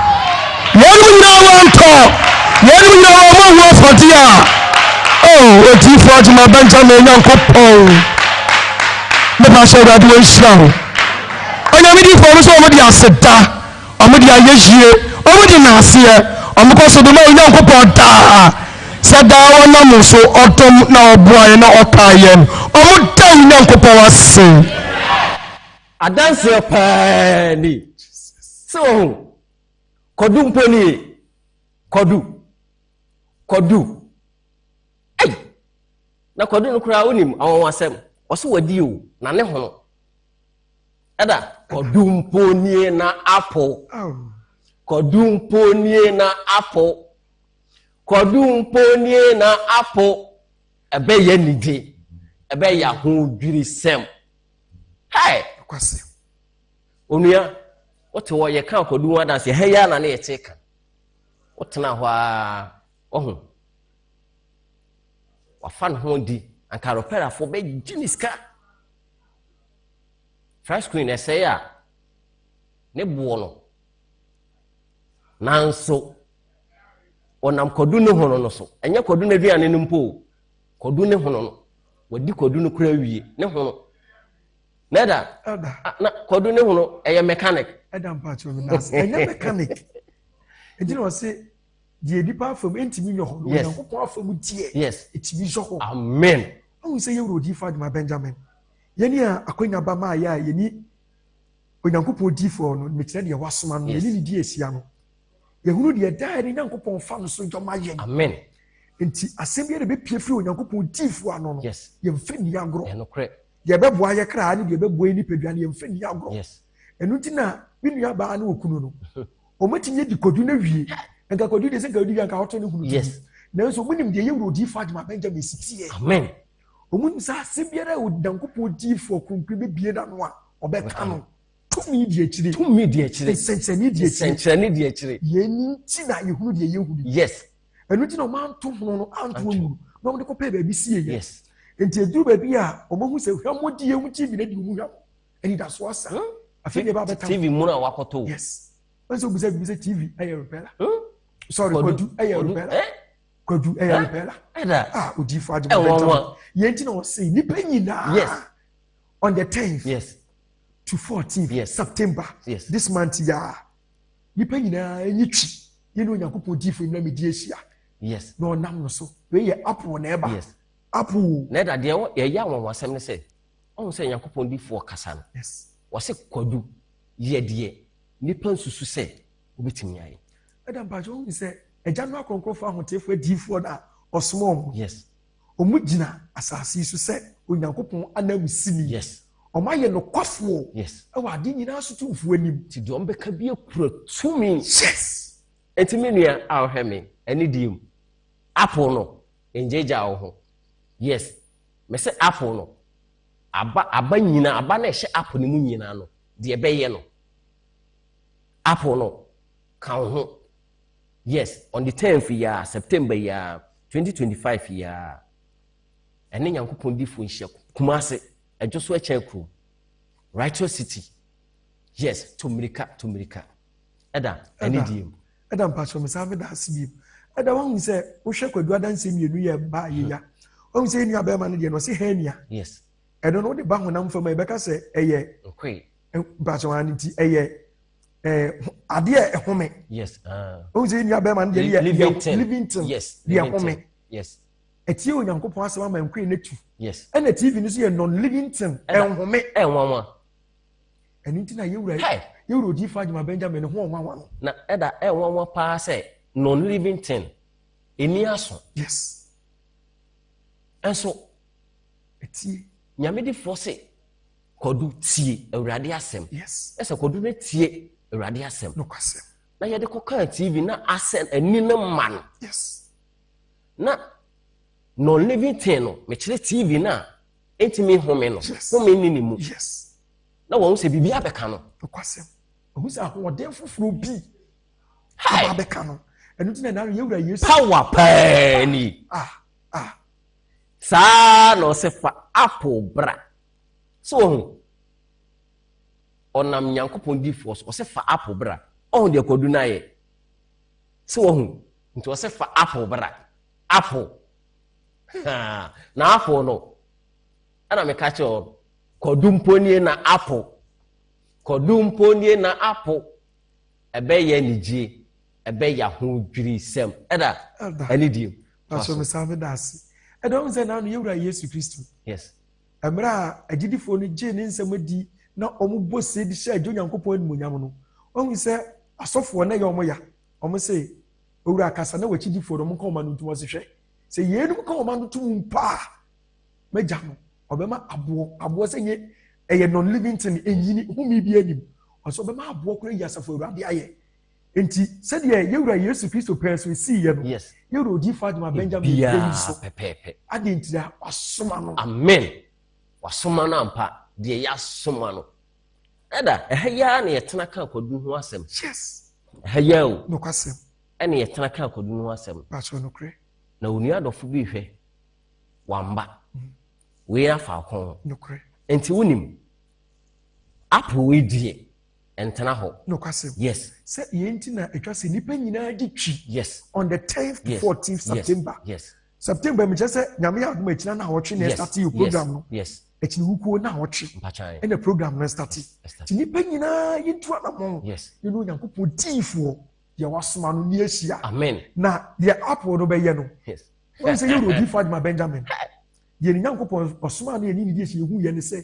wɔn na wɔntɔ wɔn na wɔn ho afɔdi a otifo atman Benjamin Yankopo baba so urade won shira ho onyamidifo no so omodi aseda omodi ayehie omodi na ase omko so do ma onyankopɔ da sada wona mo so otom na oboaye na okaye omoda onyankopɔ wase adanse paani so kodu mponi kodu ai na kodu no kura onim awon wasem oso wadi o na ne hono ada kodumponie na apple kodumponie na apple ebe ye nidi ebe ya ho dwiri sem hai kwase onua wote wo ye kan kodum adanse he ya na ne ye teka wotena ho a ohu wafan ho di anka repairer fo be giniska fresh screen essay a ne bo no nanso onam kodu ne hono no so enye kodu na duane ne mpo kodu ne hono no wadi kodu no kura wie ne hono neda na kodu ne hono eye mechanic eda mpacho mi nas enye mechanic ejina o se die edipa afam entimi nyo ho no yankopon afam tie yes etimi jo ho amen o se yewro di Fadima Benjamin yeni a akonya ba ma ya yeni onyankopon di fo no me kire de wasoma no yeni ni di esia no yehunu de da ni nyankopon fa no so joma yen amen enti asem ye be pie fi onyankopon di fo ano no yes ye mfe ni agro e no kre ye be boa ye kra ni de be boa ni pedua ni ye mfe ni agro yes enu ti na binua ba na okunu no o matinye di kodu na wie enka kodu de se ka odi anka hoto ne hunu yes na so munim de yewro di Fadima Benjamin sitie amen omun sa sebiara odankopon di fo konkre be bie da no a obeka no tumi di akire senchani di akire yeni ti na yehunu de yehunu yes enu ti na man to hono no anto amu na mo de ko pe ba bi sie yes enti edu ba bi a omohu se hwamo di emu ti bi na di mu hwamo eni da so asa afi de ba beta TV mu na wakoto yes once obisa TV aye repair sorry kodu aye repair kodu aye repair odi Fadima Benjamin yenti na o say nipa nyina yes on the 10th yes to 14th yes September yes this month ya nipa nyina enyi twi yeni onyankopon di fo na me di esia yes no nam no so we ye apple na eba yes apple na da de ye ya wanwasem ne se on se onyankopon di fo kasa no yes wase kodu ye de nipa nsusu se obetimi ayi eda bajo on se eja no akonkrofo ahotefo di fo da osmo yes omu gina asase su se onyankopon anamu sini yes omaye no kwafo yes e wa de nyina so tumfu anim ti de ombeka bi akura tumi yes enti menua awheme eni dim apple no enjeja wo ho yes me se apple no aba nyina aba na ehye apple ne mu nyina no de ebeye no apple no kan ho yes on the 10th ya September ya 2025 ya ene nyankopon di fo nhye kumase ejoso echekru righteous city yes to mirika eda ene dim eda mpacho me sa me da asibim eda wan se wo hwe kwadu adanse mienu ye ba ye ya wan se enu abema ne de no se hania yes edo no de ba honam fama e beka se eye okay mpacho wan ti eye ade ehome yes wan se enu abema ne de ye Livington yes de ehome yes etie onyankopon asema ma nkwe netu yes ena TV ni so ye non Livington ehome enwanwa eni ti na yewro di Fadima Benjamin ho onwanwa no na eda enwanwa pa se non Livington eni aso yes enso etie nyame di force kodu tie awurade asem yes ese kodu na tie awurade asem no kwasem na ye de koka TV na asem eni na man yes na non Livington no me kire TV na entimi home no home ni mu yes na won se bibia beka no kwasem ohu se ahoden foforo bi aba beka no enu ti na yewura Yesu power pani sa no se fa apple bra so onam nyankopon di force o se fa apple bra on de kodu na ye so ohun nti o se fa apple bra apple na apple no ana me catch o kodu mponie na apple kodu mponie na apple ebe ye nije ebe ya ho dwiri sem eda ani dim aso me sabe dasi eda on se na no yewura Yesu Kristo yes emra agidifo no je ne nsem adi na omo bose di sha Onyankopon ni monyam no on se asofo na ye omo ya omo se owura kasa na wachidifo no mo ma no ntumo se hwe se yenu ko ma no tum pa meja no obema abo se nye eye non Livington enyini humi bi anim oso obema abo kora yi asafo awurade aye enti se de yewura Yesu Kristo person si ye no yes yewura di Fadima Benjamin dey so pepepe ade ntira wasoma no amen wasoma no ampa de ya soma no eda ehya na yetena ka kodu ho asem yes ehya o no kwasem ene yetena ka kodu ho asem pacho no kre na onua dofo bi hwe wamba we afa kon nokre enti wonim apple we die entena ho nokwasem yes say yenti na etwa se nipa nyina di twi yes on the 10th to yes. 14th September yes September me say nyame ya adom akina na hotwe na start your program no yes akina wukuo na hotwe mpachan and the program na start ti nipa nyina yintu anamon yes you know nyankopon tifo ya wasoma no ni ahia amen na the apple no be ye no yes wọ́n sẹ́ yóò ròdì fàdùmá Benjamin yẹn ní Nyankopɔn ọ̀sùnmá ni ẹni nìdí ẹ̀sìn ehu yẹn ni sẹ́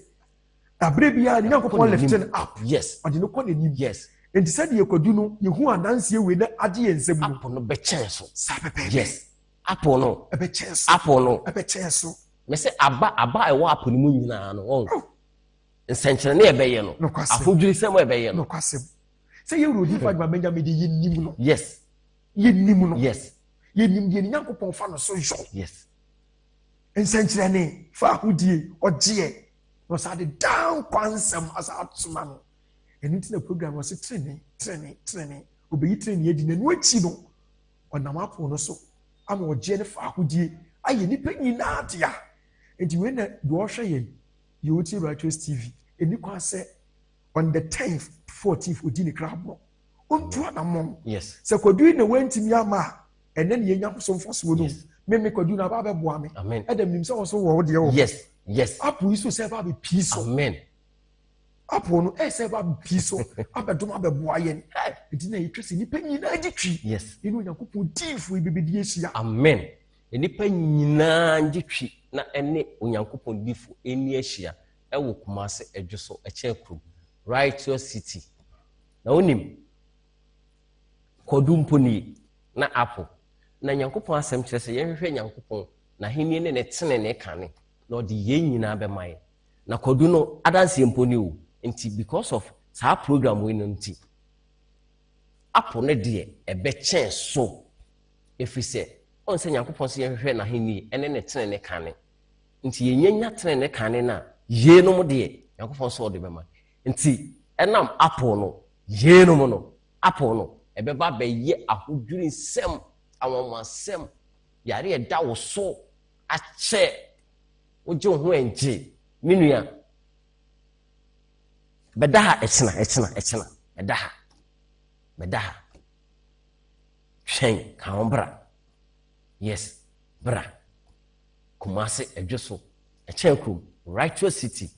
abere bia ní Nyankopɔn lifting up yes ọ̀dì ní kọ́ n'anim yes nti sẹ́ di ẹ̀kọ́dù no yehu adansi ewe na adi yẹn nsẹ́mu no apple no bɛ kyɛn so saa pɛpɛɛpɛ yes apple no ɛbɛ kyɛn so apple no ɛbɛ kyɛn so mɛ sɛ aba ɛwɔ apple no mu nyinaa no wɔn nsɛnkyerɛnne ɛbɛyɛ no afɔdwiri sɛm ɛbɛyɛ no nokwasɛm sɛ yɛ ròdì fàdùmá Benjamin de yɛ nim no yes yɛ nim no yes yɛ nim deɛ ní Nyankopɔn fa no so yɔ yes nsɛnkyerɛnne fa ahodie ɔgyeɛ na ɔsa de down kwansɛm asa atoma no ɛno nti na program wɔ sɛ trene obɛyi trene adi n'anu akyi no ɔnam apo no so ama ɔgyeɛ ne fa ahodie ayɛ nipa nyinaa dea nti wei na deɛ ɔhwɛ yɛn yɛwɔti Righteous TV ɛni kwan sɛ on the 10th 14th odi ne kra bɔ ɔntu anamɔn yes sɛ kɔdui na wantumi ama a ɛnɛ ne yɛnya so mfɔsoɔ no me kɔdu na aba bɛboa me amen ɛdam nim sɛ wɔ so wɔ wo deɛ wɔ yes apo yi so sɛ ɛba bɛpii so amen apo no sɛ ɛba bɛpii so abɛdom abɛboa yɛn nti na yɛtwa sɛ nnipa nyinaa gye twi yes ɛne Onyankopɔn diifo yi bɛbɛdi ahyia amen nipa nyinaa gye twi na ɛne Onyankopɔn difo ɛni ahyia ɛwɔ Kumase ɛdwo so ɛkyɛn kurom Righteous City na wonim kɔdu mponi na apple na Nyankopɔn asɛm kyerɛ sɛ yɛhwehwɛ Nyankopɔn na henie ne tene ne kane na ɔde yɛn nyinaa bɛma yɛ na kɔdu no adanse mponi o nti because of saa program we no nti apple ne deɛ ɛbɛkyɛn so ɛfiri sɛ ɔn sɛ Nyankopɔn sɛ yɛhwehwɛ na henie ɛne ne tene ne kane nti yɛnyanya tene ne kane na yɛnom deɛ Nyankopɔn sɛ ɔde bɛma nti ɛnam apple no yɛnom no apple no ɛbɛba bɛyɛ ahodwiri nsɛm awamasɛm yare ɛda wo so akyɛ wogye wo ho ɛngye me nua bɛda ha ɛkyena bɛda ha twɛn ka ho bra yes bra Kumase ɛdwo so ɛkyɛn kurom Righteous City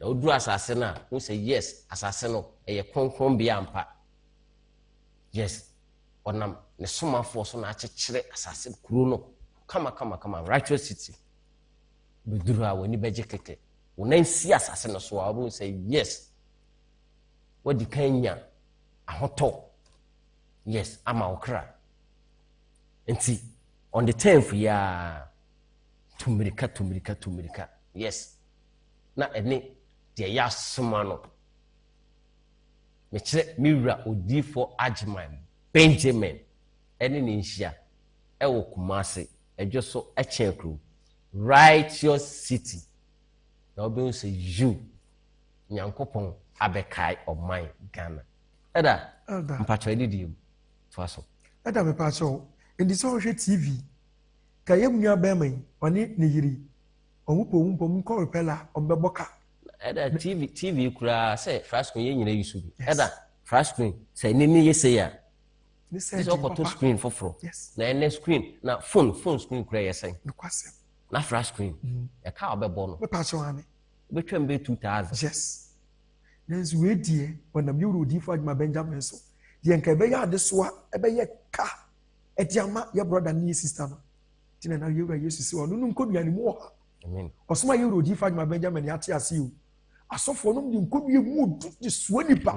na woduru asase no a wo sɛ yes asase no ɛyɛ kronkron bea ampa yes ɔnam ne SOMAFO so na akyekyere asase kuro no kama Righteous City beduru a wani bɛgye keke wonan si asase no so a wo sɛ yes wadi kanya ahotɔ yes ama okra nti on the 10th ya tumirika yes na ɛne deɛ yɛ asoma no mekyerɛ miwura odifo agyeman Benjamin ɛne ne nhyia ɛwɔ Kumase ɛdwo so ɛkyɛn kuro Righteous City na wobɛhu sɛ Nyankopɔn abɛkae ɔman Ghana ɛda mpatwɛ didi mu toa so ɛda mepatwɛ ndi sɛ wohwɛ TV ka yɛ mu nua bɛma yi ɔne ne yiri ɔmo nkɔ repella ɔmbɛbɔ ka ɛda TV kura sɛ flash screen yɛ nyina yusu bi ɛda flash screen sɛ ne yɛ sɛ ya ne sɛ ɔkɔtɔ screen foforɔ na ɛnɛ screen na phone screen kura yɛ sɛn na flash screen ɛka ɔbɛbɔ no mepatwɛ ane wobɛtwam bɛ 2000 yes nanso weedie ɔnam yɛwuro odifo adwuma Benjamin so deɛ nka ɛbɛyɛ ade soa ɛbɛyɛ ka ɛde ama yɛ brother ne yɛ sister no nti na yɛwura Yesu sɛ ɔno no nkɔdua ne mu wɔ ha ɔsoma yɛwuro odifo adwuma Benjamin yɛate ase o asɔfoɔ no de nkɔdua mu odu de soa nipa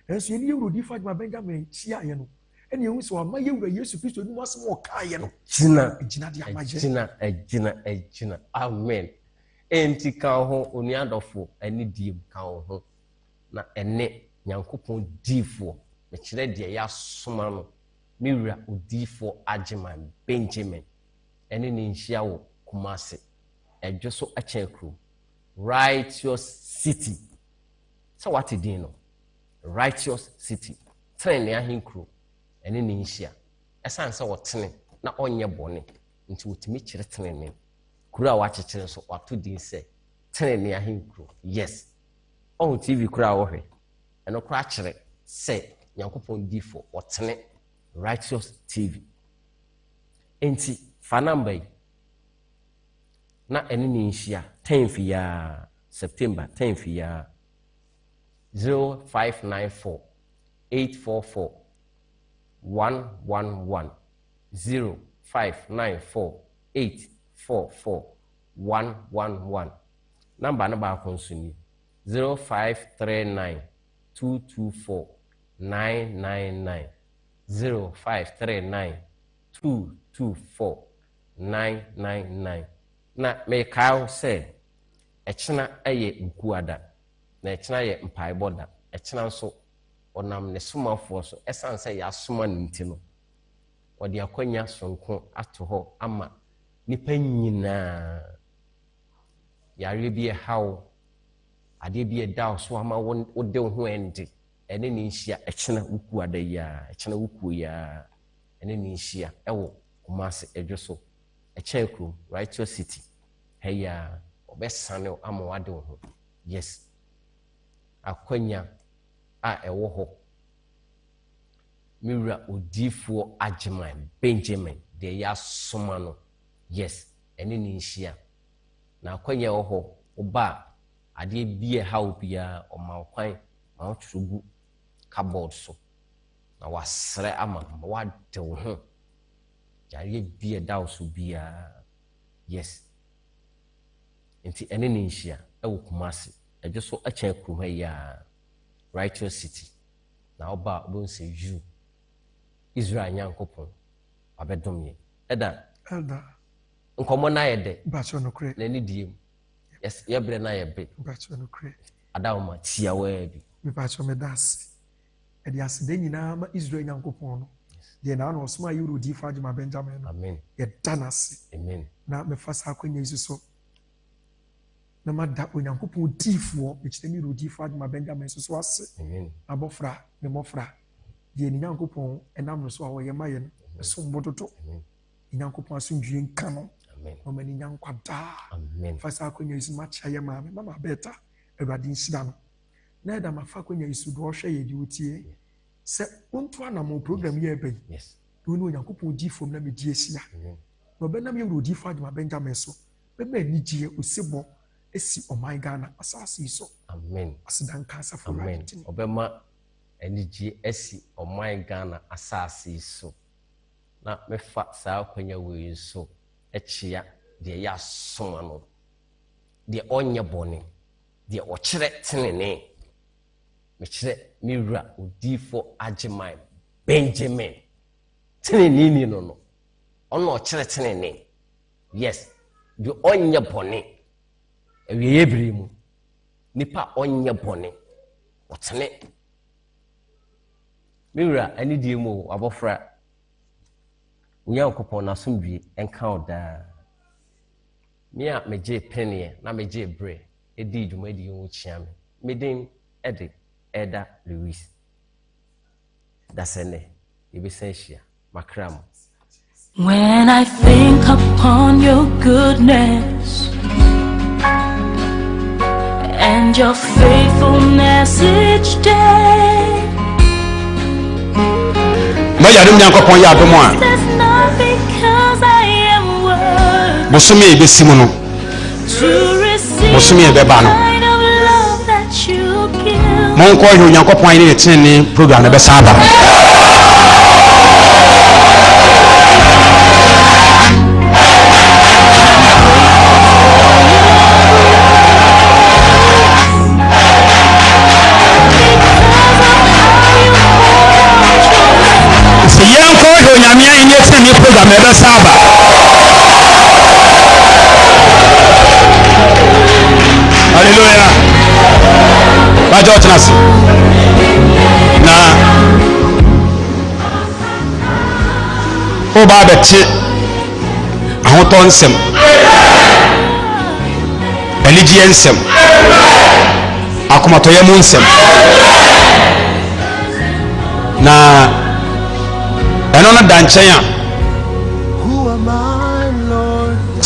nanso yɛne yɛwuro odifo adwuma Benjamin hyia yɛ no ɛne yɛhu sɛ ɔma yɛwura Yesu Kristo ne mu asɛm ɔkaeɛ no gyina de ama yɛ gyina amen enti ka ho onuadɔfo ɛne diem ka ho na ɛne Nyankopɔn diifoɔ mekyerɛ deɛ yɛ asoma no miwura odifo agyeman Benjamin ɛne ne nhyia wɔ Kumase ɛdwo so ɛkyɛn kuro Righteous City sɛ wate din no Righteous City tene ne ahenkuro ɛne ne nhyia ɛsan sɛ wɔtene na ɔnyɛ bɔne nti wɔtumi kyerɛ tene ne kura wachechire so wato din se tene ne ahenkuro yes on TV kura wo hwe eno kura kire se Nyankopon di for otene righteous TV enti fa number yi na ene ni nhia 10th ya September 10th ya 0594 844 111 0594 844 111 number na ba konsuni 0539 224 999 0539 224 999 na me kaw say echena eye nkuada na echena ye mpaiboda echena nso onam ne somafo so esan say ya soma nti no odi akwanya sonko ato ho ama nipa nyina yare bi hawo ade bi da so ama wo de ho ende ene ni nhia echena ukuada ya echena uku ya ene ni nhia ewo kumase edwoso echekru righteous city heya obesane ama wade ho yes akwanya a ewo ho miwura odifo agyeman Benjamin de ya soma no yes ene ni nhia na akwanya ewo ho oba ade bie hawo bia omankwan ma otrugu cupboard so na wasre ama wade ho yare bie daw so bia yes enti ene ni nhia ewo kumase edwoso achen krum ya righteous city na oba bonse you Israel Nyankopon abedom ye eda nkomo na yede bacho no kre na ni diem yes yebre na yebe bacho no kre adawma tia wa bi me bacho me das e dia se de nyina ma Israel Nyankopon no de na no soma yuro di fadima Benjamin amen ye danase amen na me fasa akwanya isuso na mada Onyankopon difo me chite mi rodi fadima Benjamin so ase amen abofra me mofra de ni Nyankopon enam no so awo ye maye no so mbototo Nyankopon asundwie nka no amen o mani nyankwa da amen fasa akwanya isu ma chaye ma me mama beta awade nsida no na da mafa akwanya isu do hwe ye di otie se onto anam program ye ebe yes do no Nyankopon difo na me die sia no be na me rodi fadima Benjamin so be ma ni die osebo esi oman Ghana asasi so amen asidan kasa for amen right obema eniji esi oman Ghana asasi so na mefa saa kwanya we so echia de ya soma no de onye bone de okire tenene me kire miwura odifo agyeman Benjamin tenene ni no ono okire tenene yes de onye bone ewiye brimu nipa onye bone otene miwura ani die mu abofra Nyankopon na somdwie enka oda me a meje penye na meje bre edi dwumadi wo chiame medin ede Eda Louis dasene yebesahia makram. When I think upon your goodness and your faithfulness each day, there's nothing 'cause I am worthy to receive the kind of love that you give. program Hallelujah. Na oba beti ahoto nsem anigye nsem akomato yemu nsem na eno na danchen a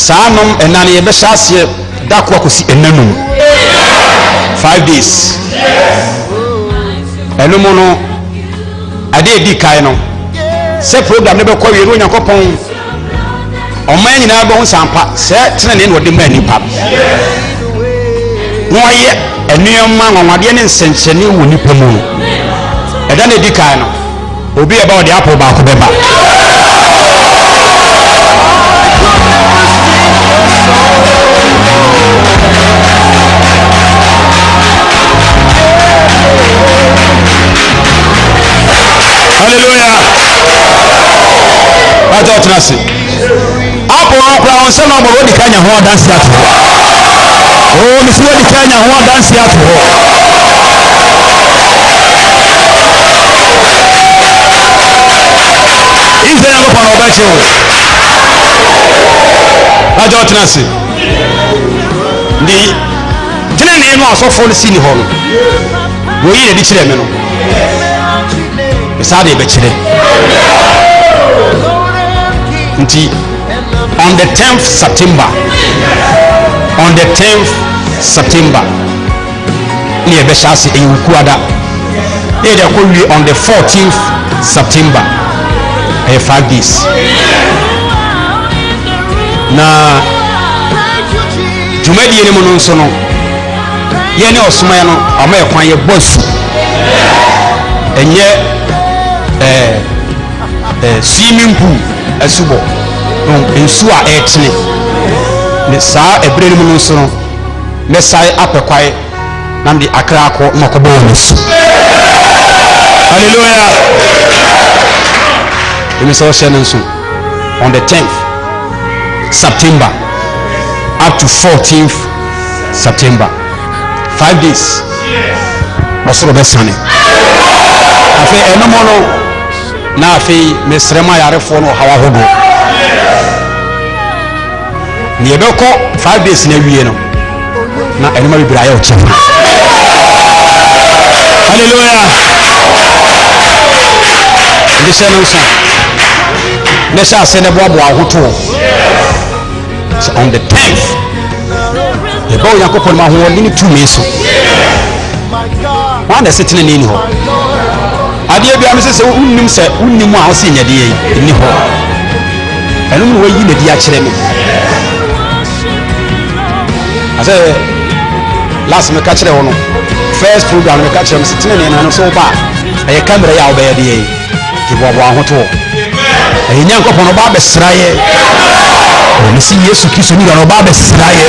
Sanom enani ebe shase dakwa kosi enanum 5 days. Enumono ade di kai no. Se program ne be kwa wi no Nyankopon ọman nyinaa bɛ ho sampa sɛ tena ne wɔde mma nipa na ɔyɛ nneɛma nwanwadeɛ ne nsɛnkyerɛnne wɔ nipa mu no ɛda na edi kan no obi ɛba ɔde apple baako bɛba hallelujah ɔtɔ tena se apple akora on sɛ na ɔmɔ wɔde kanya ho adanse ato hɔ o mesi wɔde kanya ho adanse ato hɔ Israel Nyankopɔn ɔbɛkye wo ɔtɔ tena se ndi gyina ne no asɔfo no si ni hɔ no wɔyi na di kyerɛ me no saa de bɛkyerɛ nti on the 10th September ne yɛbɛhyɛ ase ɛyɛ wukuada ne yɛde akɔwie on the 14th September ɛyɛ 5 days na dwumadie no mu no nso no yɛne ɔsomaya no ɔma yɛ kwan yɛbɔ su ɛnyɛ swimming pool asubɔ nsu a ɛtene ne saa ɛberɛ no mu no nso no mɛsae apɛ kwae nam de akra akɔ makɔbɔ wɔ ne su hallelujah ɛmi sɛ ɔhyɛ no nso on the 10th September up to 14th September 5 days ɔsoro bɛsane afei ɛnomɔ no na afei mesrɛ ma yarefoɔ no ɔhaw ahodoɔ ne yɛbɛkɔ 5 days na awie no na ɛnoma bebree ayɛ ɔkyɛ hallelujah ɛde hyɛ no nso ne hyɛ ase ne boaboa ahotoɔ so on the 10th yɛbɛ Onyankopɔn ma ahoɔden ne tumi so wɔn na ɛsɛ tena ne ni hɔ adeɛ bi a mesɛ sɛ wonnim a wosɛ nyadeɛ yi ɛni hɔ ɛnom ne wayi nadi akyerɛ me asɛ last meka kyerɛ hɔ no first program meka kyerɛ me sɛ tena ne no so woba a ɛyɛ kamera yɛ a wobɛyɛ deɛ yi nti boaboa ho to ɛyɛ Nyankopɔn ɔba abɛsra yɛ ɔne sɛ Yesu Kristo ni wura ɔba abɛsra yɛ